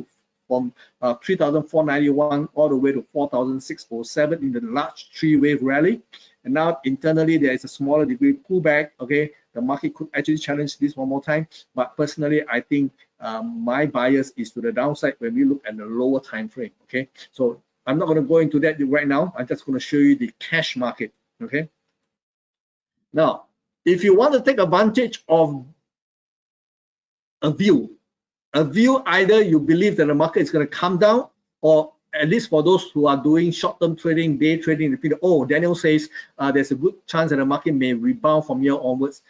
from 3,491 all the way to 4,607 in the large three-wave rally. And now internally, there is a smaller degree pullback, okay. The market could actually challenge this one more time, but personally, I think my bias is to the downside when we look at the lower time frame, okay. So I'm not going to go into that right now. I'm just going to show you the cash market, okay. Now, if you want to take advantage of a view, either you believe that the market is going to come down, or at least for those who are doing short-term trading, day trading, oh, Daniel says there's a good chance that the market may rebound from here onwards.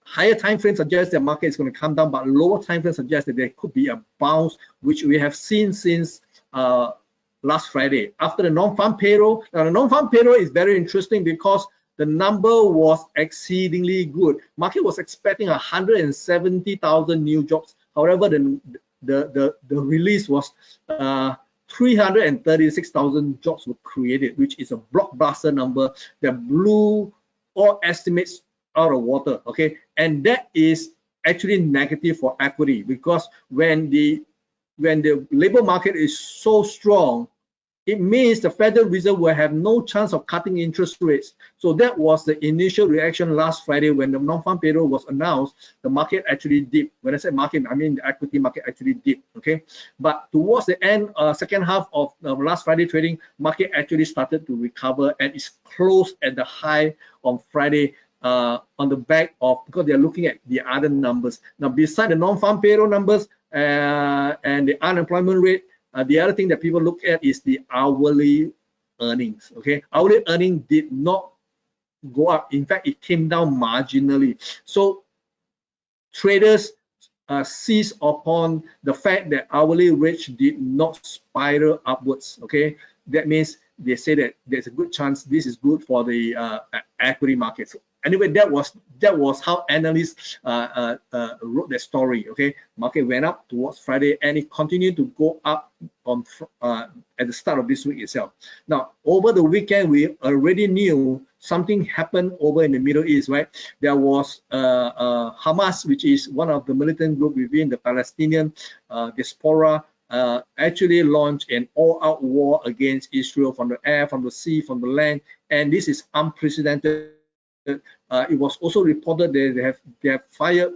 Higher time frame suggests the market is going to come down, but lower time frame suggests that there could be a bounce, which we have seen since last Friday after the non-farm payroll. Now, the non-farm payroll is very interesting because the number was exceedingly good. Market was expecting 170,000 new jobs. However, the release was 336,000 jobs were created, which is a blockbuster number that blew all estimates out of water, okay. And that is actually negative for equity, because when the labor market is so strong, it means the Federal Reserve will have no chance of cutting interest rates. So that was the initial reaction last Friday when the non-farm payroll was announced. The market actually dipped. When I say market, I mean the equity market actually dipped, okay. But towards the end, second half of last Friday trading, market actually started to recover and is closed at the high on Friday on the back of, because they're looking at the other numbers. Now, beside the non-farm payroll numbers and the unemployment rate, the other thing that people look at is the hourly earnings, okay. Hourly earning did not go up. In fact, it came down marginally. So traders seize upon the fact that hourly rates did not spiral upwards, okay. That means they say that there's a good chance this is good for the equity markets. Anyway, that was how analysts wrote the story, okay. Market went up towards Friday and it continued to go up on at the start of this week itself. Now, over the weekend, we already knew something happened over in the Middle East, right? There was Hamas, which is one of the militant group within the Palestinian diaspora, actually launched an all-out war against Israel from the air, from the sea, from the land, and this is unprecedented. It was also reported that they have fired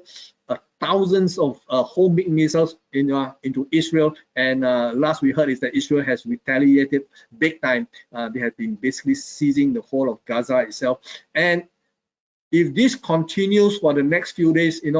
thousands of homing missiles into Israel, and last we heard is that Israel has retaliated big time. They have been basically seizing the whole of Gaza itself, and if this continues for the next few days, and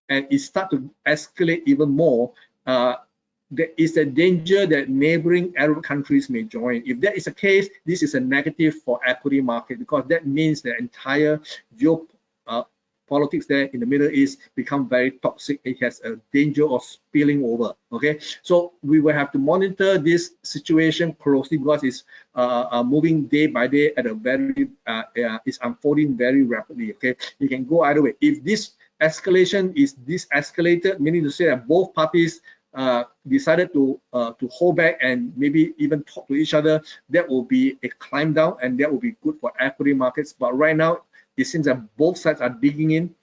it start to escalate even more, there is a danger that neighboring Arab countries may join. If that is the case, this is a negative for equity market, because that means the entire geopolitics there in the Middle East become very toxic. It has a danger of spilling over. Okay, so we will have to monitor this situation closely, because it's moving day by day at a very it's unfolding very rapidly. Okay, it can go either way. If this escalation is escalated, meaning to say that both parties decided to hold back and maybe even talk to each other, that will be a climb down, and that will be good for equity markets. But right now, it seems that both sides are digging in.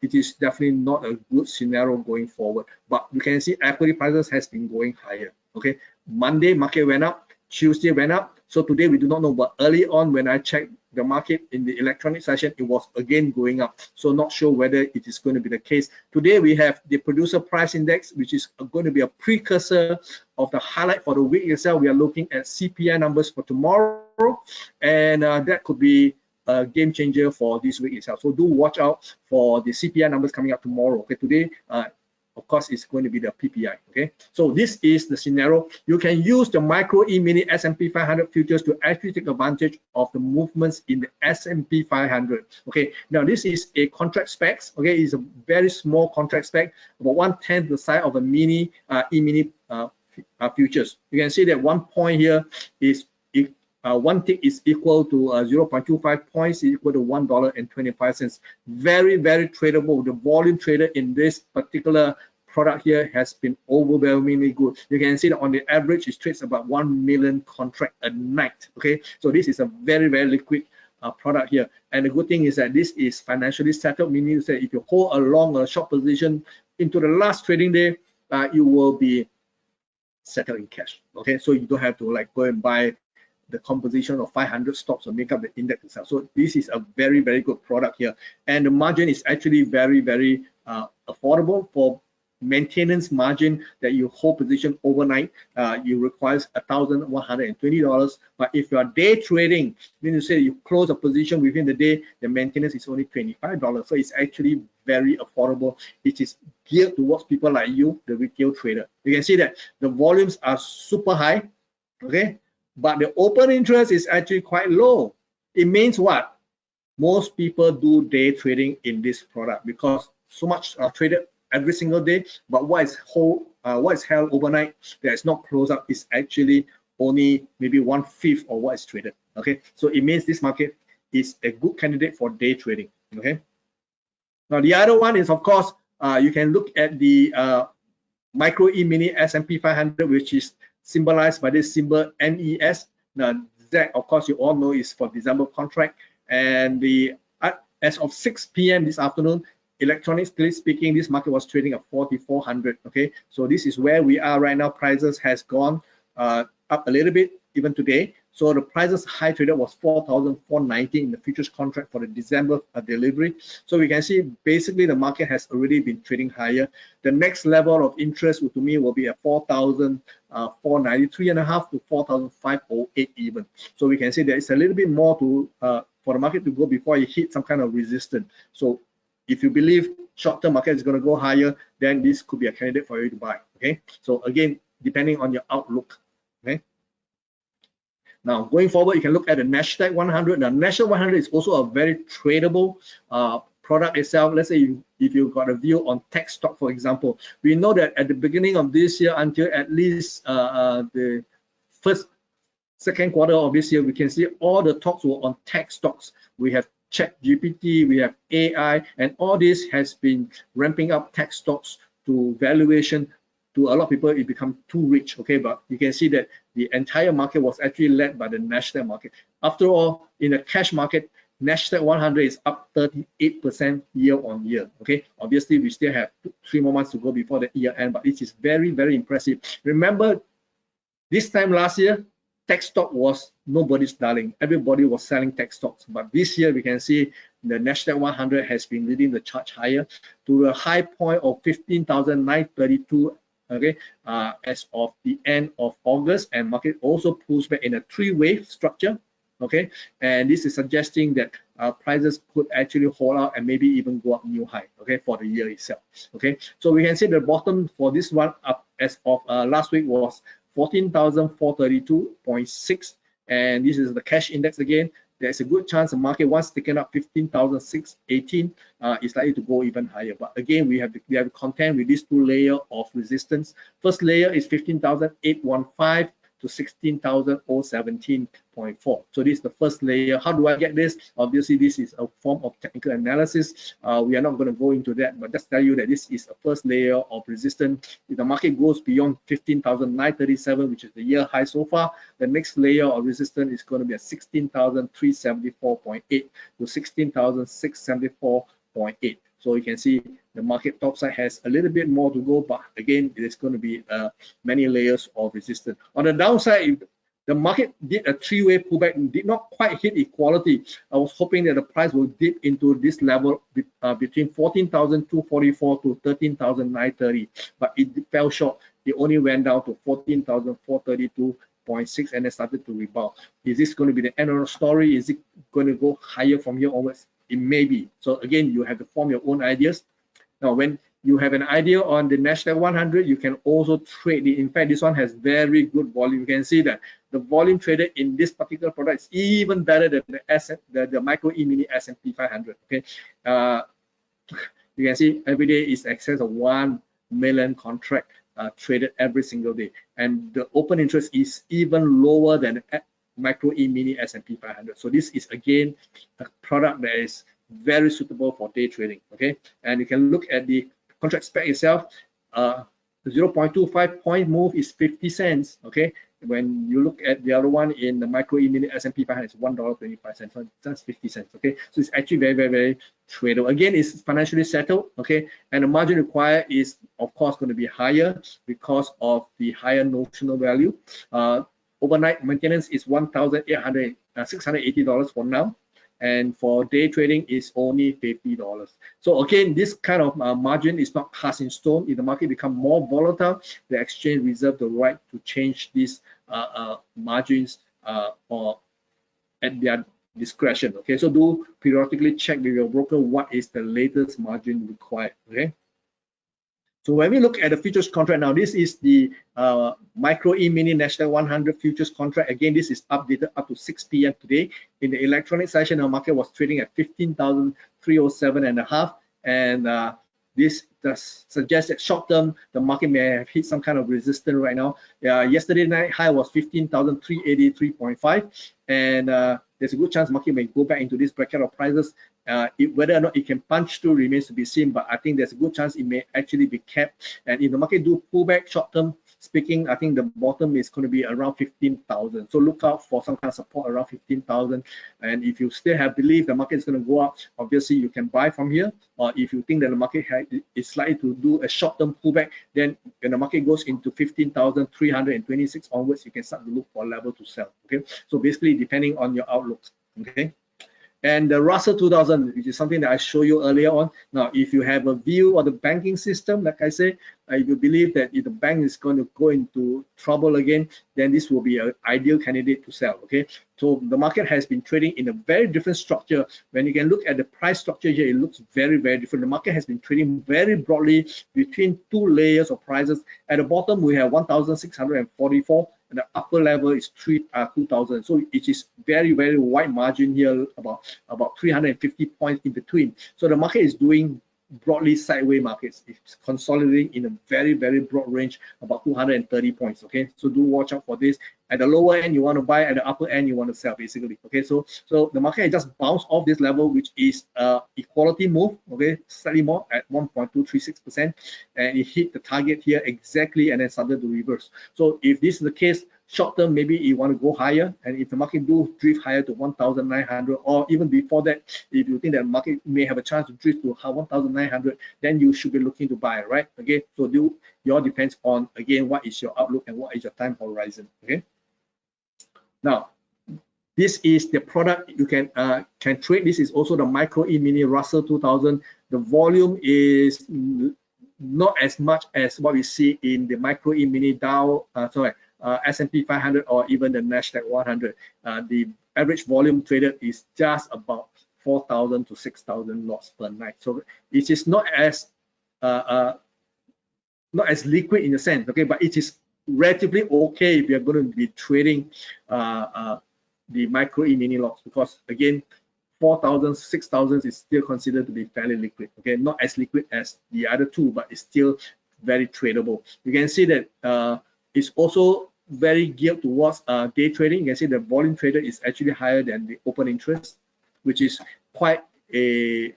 It is definitely not a good scenario going forward. But you can see equity prices has been going higher. Okay, Monday market went up, Tuesday went up. So today we do not know, but early on when I checked the market in the electronic session, it was again going up. So not sure whether it is going to be the case. Today we have the producer price index, which is going to be a precursor of the highlight for the week itself. We are looking at CPI numbers for tomorrow, and that could be a game changer for this week itself. So do watch out for the CPI numbers coming up tomorrow. Okay, today of course it's going to be the PPI. Okay, so this is the scenario. You can use the micro E-mini S&P 500 futures to actually take advantage of the movements in the S&P 500. Okay, now this is a contract specs. Okay, it's a very small contract spec, about 1/10 the size of a mini E-mini futures. You can see that 1 point here is 1 tick is equal to 0.25 points, equal to $1.25. Very, very tradable. The volume traded in this particular product here has been overwhelmingly good. You can see that on the average, it trades about 1 million contract a night. Okay, so this is a very, very liquid product here. And the good thing is that this is financially settled, meaning that if you hold a long or short position into the last trading day, you will be settled in cash. Okay, so you don't have to like go and buy the composition of 500 stocks or make up the index itself. So this is a very, very good product here, and the margin is actually very, very affordable. For maintenance margin that you hold position overnight, you requires $1,120. But if you are day trading, meaning to say you close a position within the day, the maintenance is only $25. So it's actually very affordable. It is geared towards people like you, the retail trader. You can see that the volumes are super high. Okay, but the open interest is actually quite low. It means what? Most people do day trading in this product because so much are traded every single day, but what is held overnight that is not closed up is actually only maybe 1/5 of what is traded. Okay, so it means this market is a good candidate for day trading. Okay, now the other one is, of course, you can look at the micro E-mini S&P 500, which is symbolized by this symbol MES. Now that, of course, you all know is for December contract, and the as of 6 p.m. this afternoon, electronically speaking, this market was trading at 4,400. Okay, so this is where we are right now. Prices has gone up a little bit even today. So the prices high traded was 4,490 in the futures contract for the December delivery. So we can see basically the market has already been trading higher. The next level of interest to me will be at 4,493.5 to 4,508 even. So we can see there is a little bit more to for the market to go before it hit some kind of resistance. So if you believe short-term market is going to go higher, then this could be a candidate for you to buy. Okay, so again, depending on your outlook. Okay. Now, going forward, you can look at the Nasdaq 100. The Nasdaq 100 is also a very tradable product itself. Let's say if you got a view on tech stock, for example, we know that at the beginning of this year until at least the second quarter of this year, we can see all the talks were on tech stocks. We have ChatGPT, we have AI, and all this has been ramping up tech stocks to valuation. To a lot of people, it become too rich. Okay, but you can see that the entire market was actually led by the Nasdaq market. After all, in the cash market, Nasdaq 100 is up 38% year on year. Okay, obviously we still have 3 more months to go before the year end, but it is very, very impressive. Remember, this time last year, tech stock was nobody's darling. Everybody was selling tech stocks, but this year we can see the Nasdaq 100 has been leading the charge higher to a high point of 15,932. Okay, as of the end of August, and market also pulls back in a 3-wave structure. Okay, and this is suggesting that prices could actually hold out and maybe even go up new high. Okay, for the year itself. Okay, so we can see the bottom for this one up as of last week was 14,432.6, and this is the cash index again. There's a good chance the market, once taken up 15,618, is likely to go even higher. But again, we have to contend with these 2 layers of resistance. First layer is 15,815 to 16,017.4. So this is the first layer. How do I get this? Obviously, this is a form of technical analysis. We are not going to go into that, but just tell you that this is a first layer of resistance. If the market goes beyond 15,937, which is the year high so far, the next layer of resistance is going to be at 16,374.8 to 16,674.8. So you can see the market topside has a little bit more to go, but again, it is going to be many layers of resistance. On the downside, the market did a 3-way pullback, did not quite hit equality. I was hoping that the price will dip into this level between 14,244 to 13,930, but it fell short. It only went down to 14,432.6 and then started to rebound. Is this going to be the end of the story? Is it going to go higher from here onwards? It may be. So again, you have to form your own ideas. Now, when you have an idea on the Nasdaq 100, you can also trade it. In fact, this one has very good volume. You can see that the volume traded in this particular product is even better than the micro E-mini S&P 500. Okay, you can see every day is excess of 1 million contract traded every single day, and the open interest is even lower than micro E-mini S&P 500. So this is again a product that is very suitable for day trading. Okay, and you can look at the contract spec itself. The 0.25 point move is 50 cents. Okay, when you look at the other one in the micro E-mini S&P 500, it's $1.25. So that's 50 cents. Okay, so it's actually very, very, very tradable. Again, it's financially settled. Okay, and the margin required is of course going to be higher because of the higher notional value. Overnight maintenance is $680 for now, and for day trading is only $50. So again, this kind of margin is not cast in stone. If the market becomes more volatile, the exchange reserves the right to change these margins or at their discretion. Okay, so do periodically check with your broker what is the latest margin required. Okay. So when we look at the futures contract now, this is the micro E-mini Nasdaq 100 futures contract. Again, this is updated up to 6 p.m. today. In the electronic session, the market was trading at 15,307.5, and this does suggest that short term the market may have hit some kind of resistance right now. Yesterday night high was 15,383.5, and there's a good chance market may go back into this bracket of prices. Whether or not it can punch through remains to be seen, but I think there's a good chance it may actually be capped. And if the market do pull back short term speaking, I think the bottom is going to be around 15,000. So look out for some kind of support around 15,000. And if you still have belief the market is going to go up, obviously you can buy from here. Or if you think that the market is likely to do a short term pullback, then when the market goes into 15,326 onwards, you can start to look for a level to sell. Okay, so basically depending on your outlooks. Okay. And the Russell 2000, which is something that I showed you earlier on. Now, if you have a view of the banking system, like I say, if you believe that if the bank is going to go into trouble again, then this will be an ideal candidate to sell. Okay, so the market has been trading in a very different structure. When you can look at the price structure here, it looks very, very different. The market has been trading very broadly between 2 layers of prices. At the bottom, we have 1,644. And the upper level is 2,000. So it is very, very wide margin here, about 350 points in between. So the market is doing broadly sideways markets. It's consolidating in a very, very broad range, about 230 points. Okay, so do watch out for this. At the lower end, you want to buy. At the upper end, you want to sell, basically. Okay, so the market just bounced off this level, which is equality move. Okay, slightly more at 1.236%, and it hit the target here exactly, and then started to reverse. So if this is the case, short term, maybe you want to go higher, and if the market do drift higher to 1,900, or even before that, if you think that market may have a chance to drift to 1,900, then you should be looking to buy, right? Okay, so it all depends on, again, what is your outlook and what is your time horizon. Okay, now this is the product you can trade. This is also the Micro E-mini Russell 2000. The volume is not as much as what we see in the Micro E-mini Dow, S&P 500 or even the Nasdaq 100. The average volume traded is just about 4,000 to 6,000 lots per night. So it is not as liquid in a sense, okay, but it is relatively okay if you're going to be trading the Micro E-mini lots, because again, 4,000, 6,000 is still considered to be fairly liquid. Okay, not as liquid as the other two, but it's still very tradable. You can see that it's also very geared towards day trading. You can see the volume traded is actually higher than the open interest, which is quite a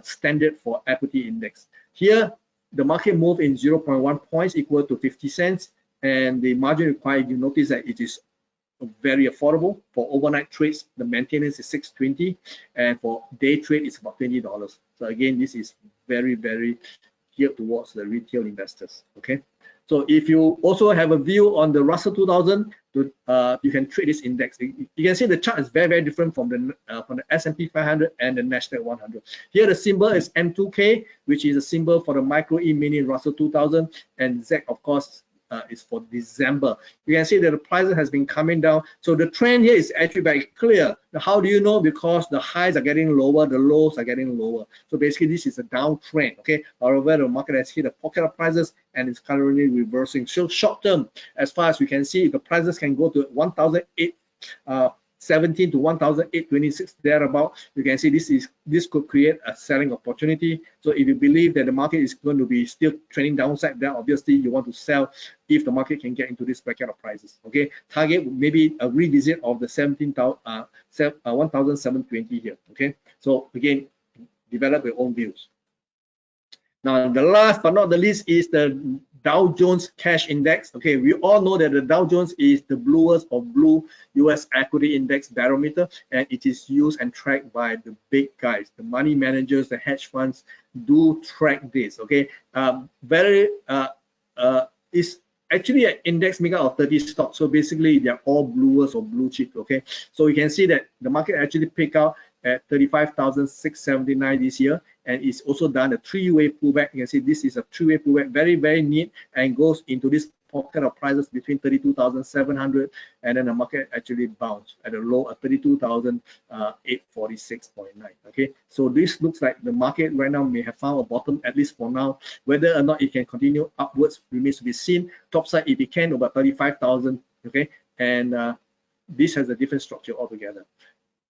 standard for equity index. Here, the market move in 0.1 points equal to 50 cents, and the margin required, you notice that it is very affordable. For overnight trades, the maintenance is $6.20, and for day trade, it's about $20. So again, this is very, very geared towards the retail investors. Okay, so if you also have a view on the Russell 2000, you can trade this index. You can see the chart is very, very different from the S&P 500 and the Nasdaq 100. Here the symbol is M2K, which is a symbol for the Micro E-mini Russell 2000, and Z, of course, is for December. You can see that the prices has been coming down. So the trend here is actually very clear. How do you know? Because the highs are getting lower, the lows are getting lower. So basically this is a downtrend. Okay, however, the market has hit a pocket of prices and it's currently reversing. So short term, as far as we can see, the prices can go to 1,817 to 1,826 thereabout. You can see this could create a selling opportunity. So if you believe that the market is going to be still trending downside, then obviously you want to sell if the market can get into this bracket of prices. Okay, target maybe a revisit of the 1,720 here. Okay, so again, develop your own views. Now, the last but not the least is the Dow Jones Cash Index. Okay, we all know that the Dow Jones is the bluest of blue US equity index barometer, and it is used and tracked by the big guys, the money managers, the hedge funds do track this. Okay, it's actually an index made up of 30 stocks, so basically they're all bluers or blue chip. Okay, so you can see that the market actually picked out at 35,679 this year, and it's also done a three-way pullback. You can see this is a three-way pullback, very, very neat, and goes into this pocket of prices between 32,700, and then the market actually bounced at a low of 32,846.9. Okay, so this looks like the market right now may have found a bottom, at least for now. Whether or not it can continue upwards remains to be seen. Top side, if it can, about 35,000. Okay, and this has a different structure altogether.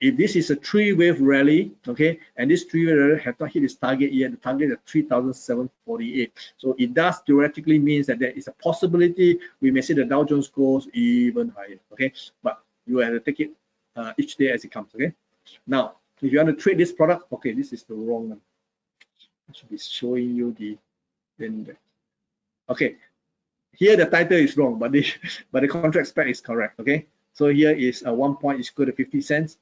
If this is a three-wave rally, okay, and this three-wave rally have not hit its target yet, the target is 3,748. So it does theoretically means that there is a possibility we may see the Dow Jones goes even higher. Okay, but you have to take it each day as it comes. Okay, now if you want to trade this product, okay, this is the wrong one. I should be showing you the index. Okay, here the title is wrong, but the contract spec is correct. Okay, so here is 1 point is equal to 50 cents.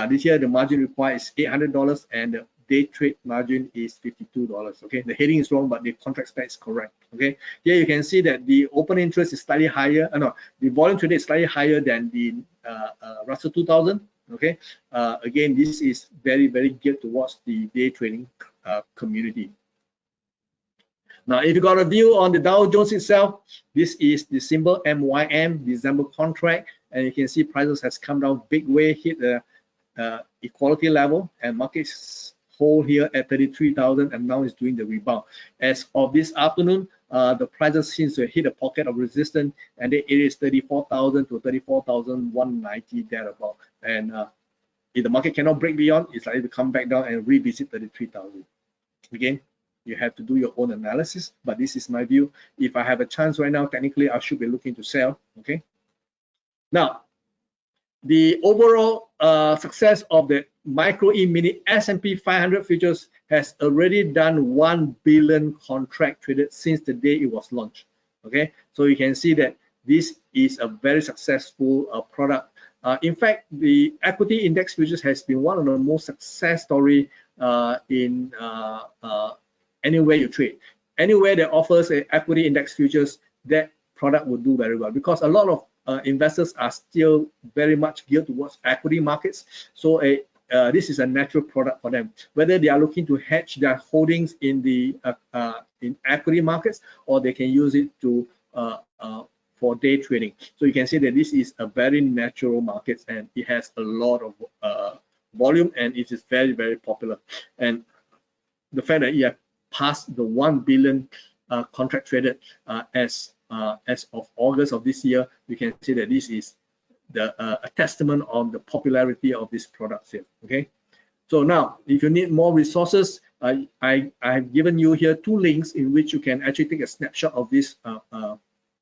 This year the margin required is $800 and the day trade margin is $52. Okay, the heading is wrong, but the contract spec is correct. Okay, here you can see that the open interest is slightly higher. The volume traded is slightly higher than the Russell 2000. Okay, again, this is very, very geared towards the day trading community. Now, if you got a view on the Dow Jones itself, this is the symbol MYM, December contract, and you can see prices has come down big way, hit the equality level, and markets hold here at 33,000, and now it's doing the rebound. As of this afternoon, the prices seems to hit a pocket of resistance, and it is 34,000 to 34,190 thereabout. And if the market cannot break beyond, it's likely to come back down and revisit 33,000. Again, you have to do your own analysis, but this is my view. If I have a chance right now, technically I should be looking to sell. Okay, now the overall success of the Micro E-mini S&P 500 futures has already done 1 billion contract traded since the day it was launched. Okay, so you can see that this is a very successful product. In fact, the equity index futures has been one of the most success story in anywhere you trade. Anywhere that offers an equity index futures, that product will do very well, because a lot of investors are still very much geared towards equity markets. So this is a natural product for them, whether they are looking to hedge their holdings in the in equity markets, or they can use it to for day trading. So you can see that this is a very natural market, and it has a lot of volume, and it is very, very popular. And the fact that you have passed the 1 billion contract traded as of August of this year, we can see that this is a testament of the popularity of this product here. Okay, so now if you need more resources, I've given you here 2 links in which you can actually take a snapshot of this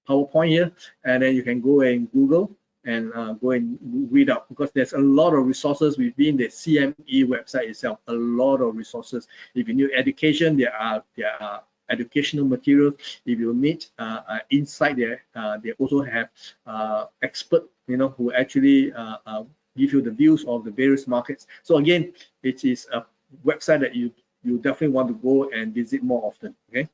PowerPoint here, and then you can go and Google and go and read up, because there's a lot of resources within the CME website itself. A lot of resources. If you need education, there are educational materials. If you need insight, there they also have expert, who actually give you the views of the various markets. So again, it is a website that you definitely want to go and visit more often. Okay.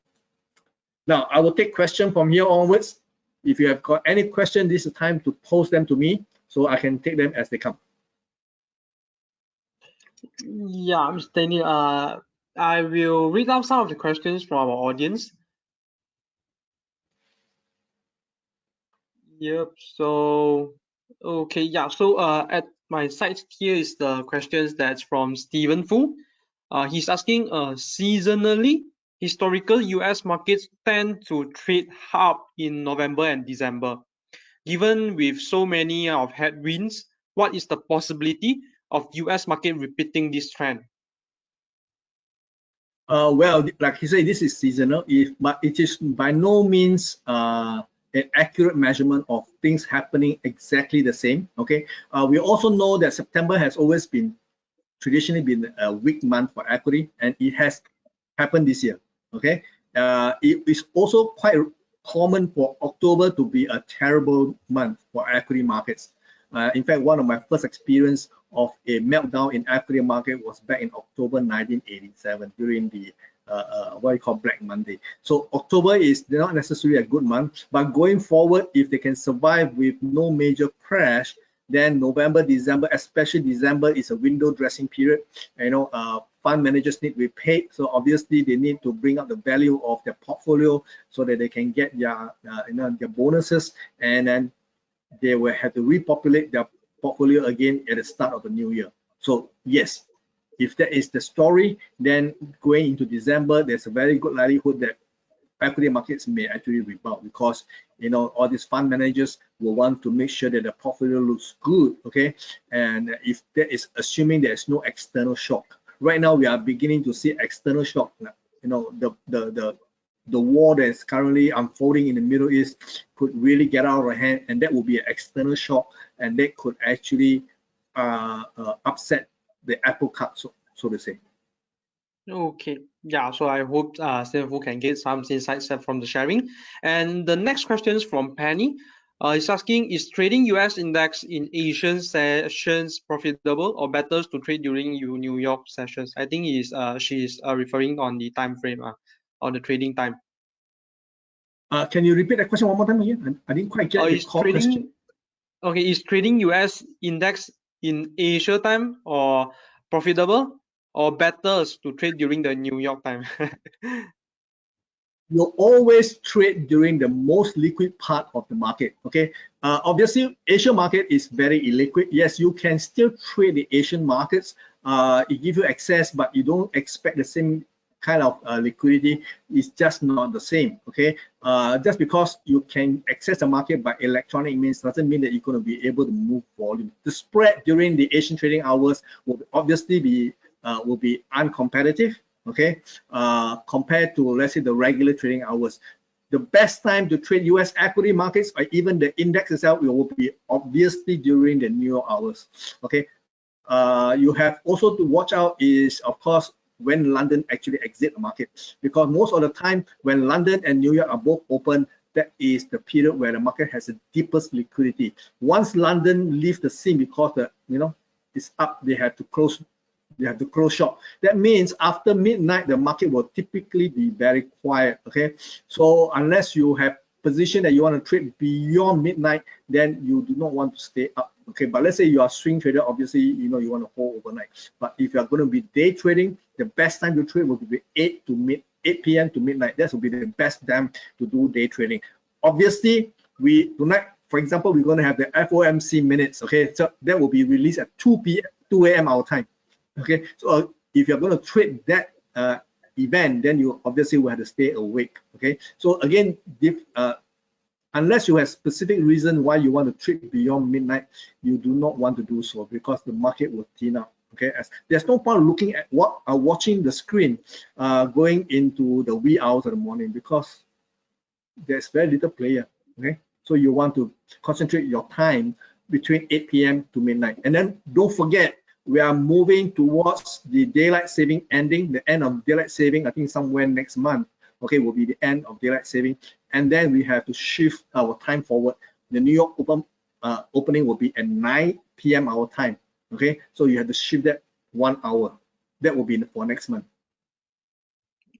Now I will take questions from here onwards. If you have got any question, this is the time to post them to me so I can take them as they come. Yeah, Mr. Daniel, I will read out some of the questions from our audience. Yep. So, okay, yeah. So, at my side here is the questions that's from Stephen Fu. He's asking, seasonally, historical US markets tend to trade up in November and December. Given with so many of headwinds, what is the possibility of US market repeating this trend? Well, like he said, this is seasonal, but it is by no means an accurate measurement of things happening exactly the same. Okay, we also know that September has always been traditionally been a weak month for equity, and it has happened this year. Okay, it is also quite common for October to be a terrible month for equity markets. In fact, one of my first experience of a meltdown in equity market was back in October 1987 during the what you call Black Monday. So October is not necessarily a good month, but going forward, if they can survive with no major crash, then November, December, especially December, is a window dressing period. Fund managers need to be paid, so obviously they need to bring up the value of their portfolio so that they can get their their bonuses, and then they will have to repopulate their portfolio again at the start of the new year. So yes, if that is the story, then going into December, there's a very good likelihood that equity markets may actually rebound, because all these fund managers will want to make sure that the portfolio looks good. Okay, and if that is assuming there's no external shock. Right now we are beginning to see external shock. The war that's currently unfolding in the Middle East could really get out of hand, and that will be an external shock, and that could actually upset the apple cart, so to say. Okay, yeah, so I hope Stephen can get some insights from the sharing. And the next question is from Penny. He's asking, is trading US index in Asian sessions profitable or better to trade during New York sessions? I think she's referring on the time frame, on the trading time. Can you repeat that question one more time again? I didn't quite get the core question. Okay, is trading US index in Asia time or profitable or better to trade during the New York time? You always trade during the most liquid part of the market. Okay, obviously Asian market is very illiquid. Yes, you can still trade the Asian markets. It gives you access, but you don't expect the same kind of liquidity. It's just not the same. Okay, just because you can access the market by electronic means doesn't mean that you're going to be able to move volume. The spread during the Asian trading hours will obviously be uncompetitive. Okay, compared to, let's say, the regular trading hours. The best time to trade US equity markets, or even the index itself, it will be obviously during the New York hours. Okay, you have also to watch out is, of course, when London actually exit the market, because most of the time when London and New York are both open, that is the period where the market has the deepest liquidity. Once London leaves the scene because the it's up, they have to close shop. That means after midnight, the market will typically be very quiet. Okay, so unless you have position that you want to trade beyond midnight, then you do not want to stay up. Okay, but let's say you are swing trader, obviously you want to hold overnight. But if you are going to be day trading, the best time to trade will be 8 p.m. to midnight. That will be the best time to do day trading. Obviously, tonight, for example, we're going to have the FOMC minutes. Okay, so that will be released at 2 a.m. our time. Okay, so if you're going to trade that event, then you obviously will have to stay awake. Okay, so again, unless you have specific reason why you want to trade beyond midnight, you do not want to do so because the market will thin up. Okay, there's no point looking at watching the screen going into the wee hours of the morning because there's very little player. Okay, so you want to concentrate your time between 8 p.m. to midnight, and then don't forget, we are moving towards the daylight saving ending, the end of daylight saving. I think somewhere next month, okay, will be the end of daylight saving, and then we have to shift our time forward. The New York opening will be at 9 p.m. our time. Okay, so you have to shift that 1 hour. That will be for next month.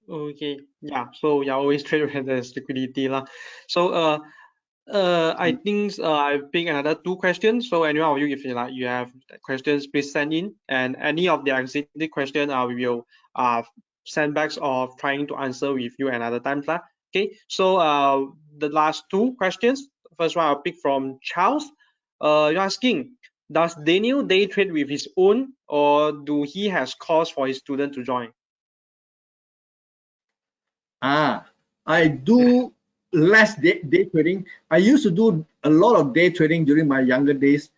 Okay, yeah. So you always trade when there's liquidity lah. So I think I pick another 2 questions. So anyone of you, if you have questions, please send in. And any of the existing question, we will send back or trying to answer with you another time lah. Okay. So the last 2 questions. First one I'll pick from Charles. You're asking, does Daniel day trade with his own, or do he has calls for his student to join? I do less day trading. I used to do a lot of day trading during my younger days.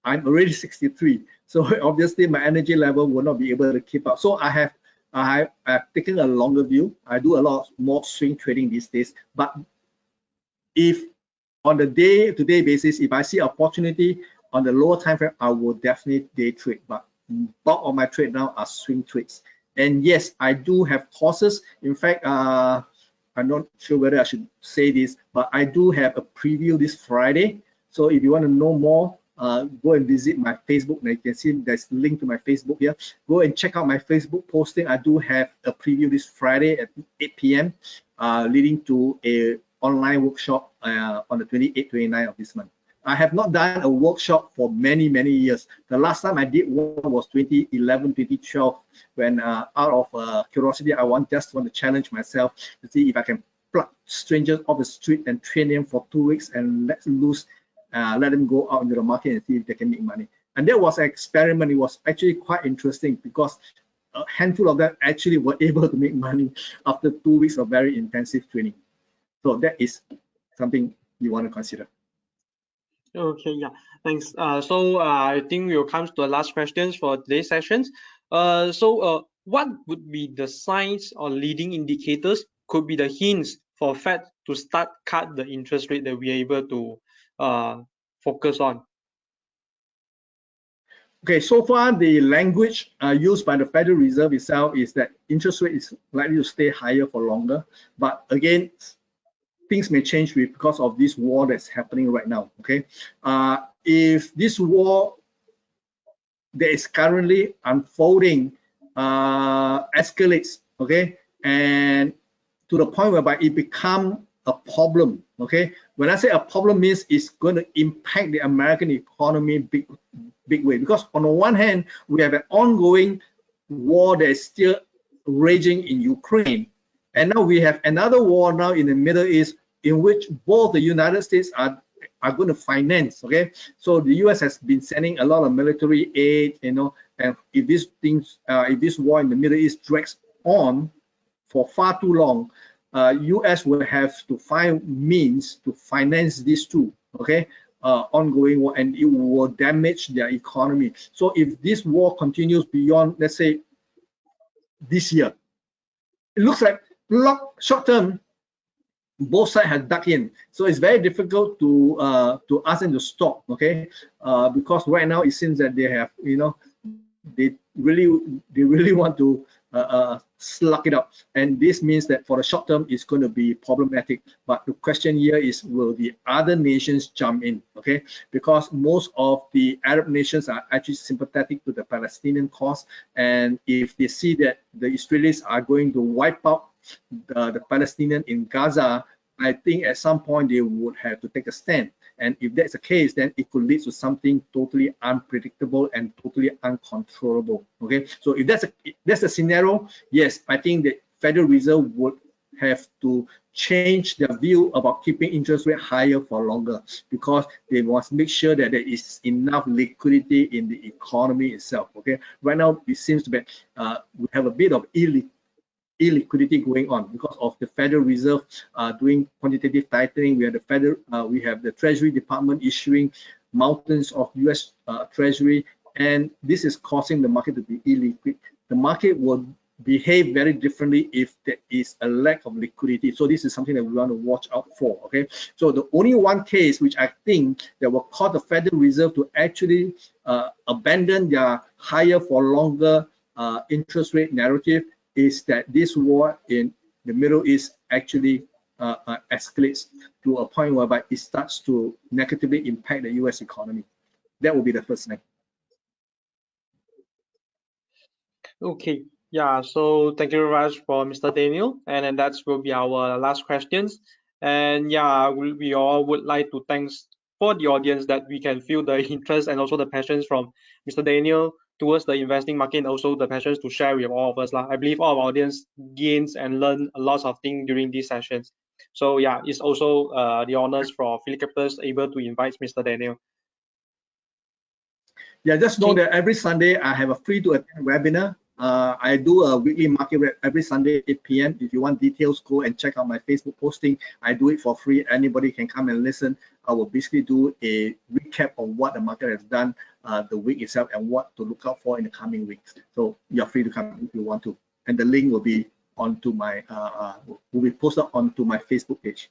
I'm already 63, so obviously my energy level will not be able to keep up. So I have taken a longer view. I do a lot more swing trading these days. But if on the day-to-day basis, if I see opportunity on the lower time frame, I will definitely day trade. But bulk of my trade now are swing trades. And yes, I do have courses. In fact, I'm not sure whether I should say this, but I do have a preview this Friday. So if you want to know more, go and visit my Facebook. Now you can see there's a link to my Facebook here. Go and check out my Facebook posting. I do have a preview this Friday at 8 p.m. Leading to a online workshop on the 28th, 29th of this month. I have not done a workshop for many years. The last time I did one was 2011, 2012, when out of curiosity, I just want to challenge myself to see if I can pluck strangers off the street and train them for 2 weeks and let them go out into the market and see if they can make money. And that was an experiment. It was actually quite interesting because a handful of them actually were able to make money after 2 weeks of very intensive training. So that is something you want to consider. Okay, yeah, thanks. So I think we'll come to the last questions for today's sessions. What would be the signs or leading indicators, could be the hints for Fed to start cut the interest rate that we are able to focus on? Okay, so far the language used by the Federal Reserve itself is that interest rate is likely to stay higher for longer. But again, things may change because of this war that's happening right now. Okay, if this war that is currently unfolding escalates, okay, and to the point whereby it becomes a problem, okay. When I say a problem, means it's going to impact the American economy big way, because on the one hand we have an ongoing war that is still raging in Ukraine, and now we have another war now in the Middle East, in which both the United States are going to finance. Okay, so the US has been sending a lot of military aid, and if this war in the Middle East drags on for far too long, US will have to find means to finance these two, okay, ongoing war, and it will damage their economy. So if this war continues beyond, let's say, this year, it looks like short term both sides have dug in, so it's very difficult to ask them to stop, okay, because right now it seems that they have, really want to slug it up, and this means that for the short term it's going to be problematic. But the question here is, will the other nations jump in? Okay, because most of the Arab nations are actually sympathetic to the Palestinian cause, and if they see that the Israelis are going to wipe out the Palestinian in Gaza, I think at some point they would have to take a stand. And if that's the case, then it could lead to something totally unpredictable and totally uncontrollable. Okay, so if that's the scenario, yes, I think the Federal Reserve would have to change their view about keeping interest rate higher for longer, because they must make sure that there is enough liquidity in the economy itself. Okay, right now it seems to be we have a bit of illiquidity going on because of the Federal Reserve doing quantitative tightening. We have the Treasury Department issuing mountains of US Treasury, and this is causing the market to be illiquid. The market will behave very differently if there is a lack of liquidity. So this is something that we want to watch out for. Okay, so the only one case which I think that will cause the Federal Reserve to actually abandon their higher for longer interest rate narrative is that this war in the Middle East actually escalates to a point whereby it starts to negatively impact the US economy. That will be the first thing. Okay, yeah, so thank you very much for Mr. Daniel, and then that will be our last questions. And yeah, we all would like to thanks for the audience that we can feel the interest and also the passions from Mr. Daniel towards the investing market, and also the passions to share with all of us. I believe all of our audience gains and learn a lot of things during these sessions. So yeah, it's also the honors for Philip Capitals able to invite Mr. Daniel. Yeah, just know that every Sunday I have a free to attend webinar. I do a weekly market rep every Sunday 8 p.m. If you want details, go and check out my Facebook posting. I do it for free. Anybody can come and listen. I will basically do a recap of what the market has done the week itself and what to look out for in the coming weeks. So you're free to come if you want to. And the link will be onto my will be posted onto my Facebook page.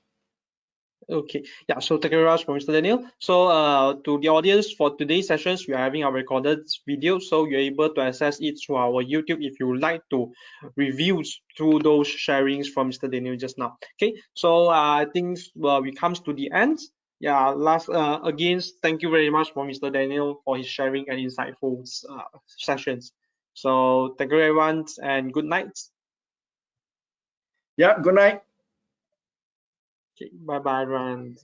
Okay, yeah, so thank you very much for Mr. Daniel. So to the audience, for today's sessions, we are having our recorded video, so you're able to access it through our YouTube if you would like to review through those sharings from Mr. Daniel just now. Okay, so I think we comes to the end. Yeah, last again, thank you very much for Mr. Daniel for his sharing and insightful sessions. So thank you everyone and good night. Yeah, good night. Okay, bye bye everyone.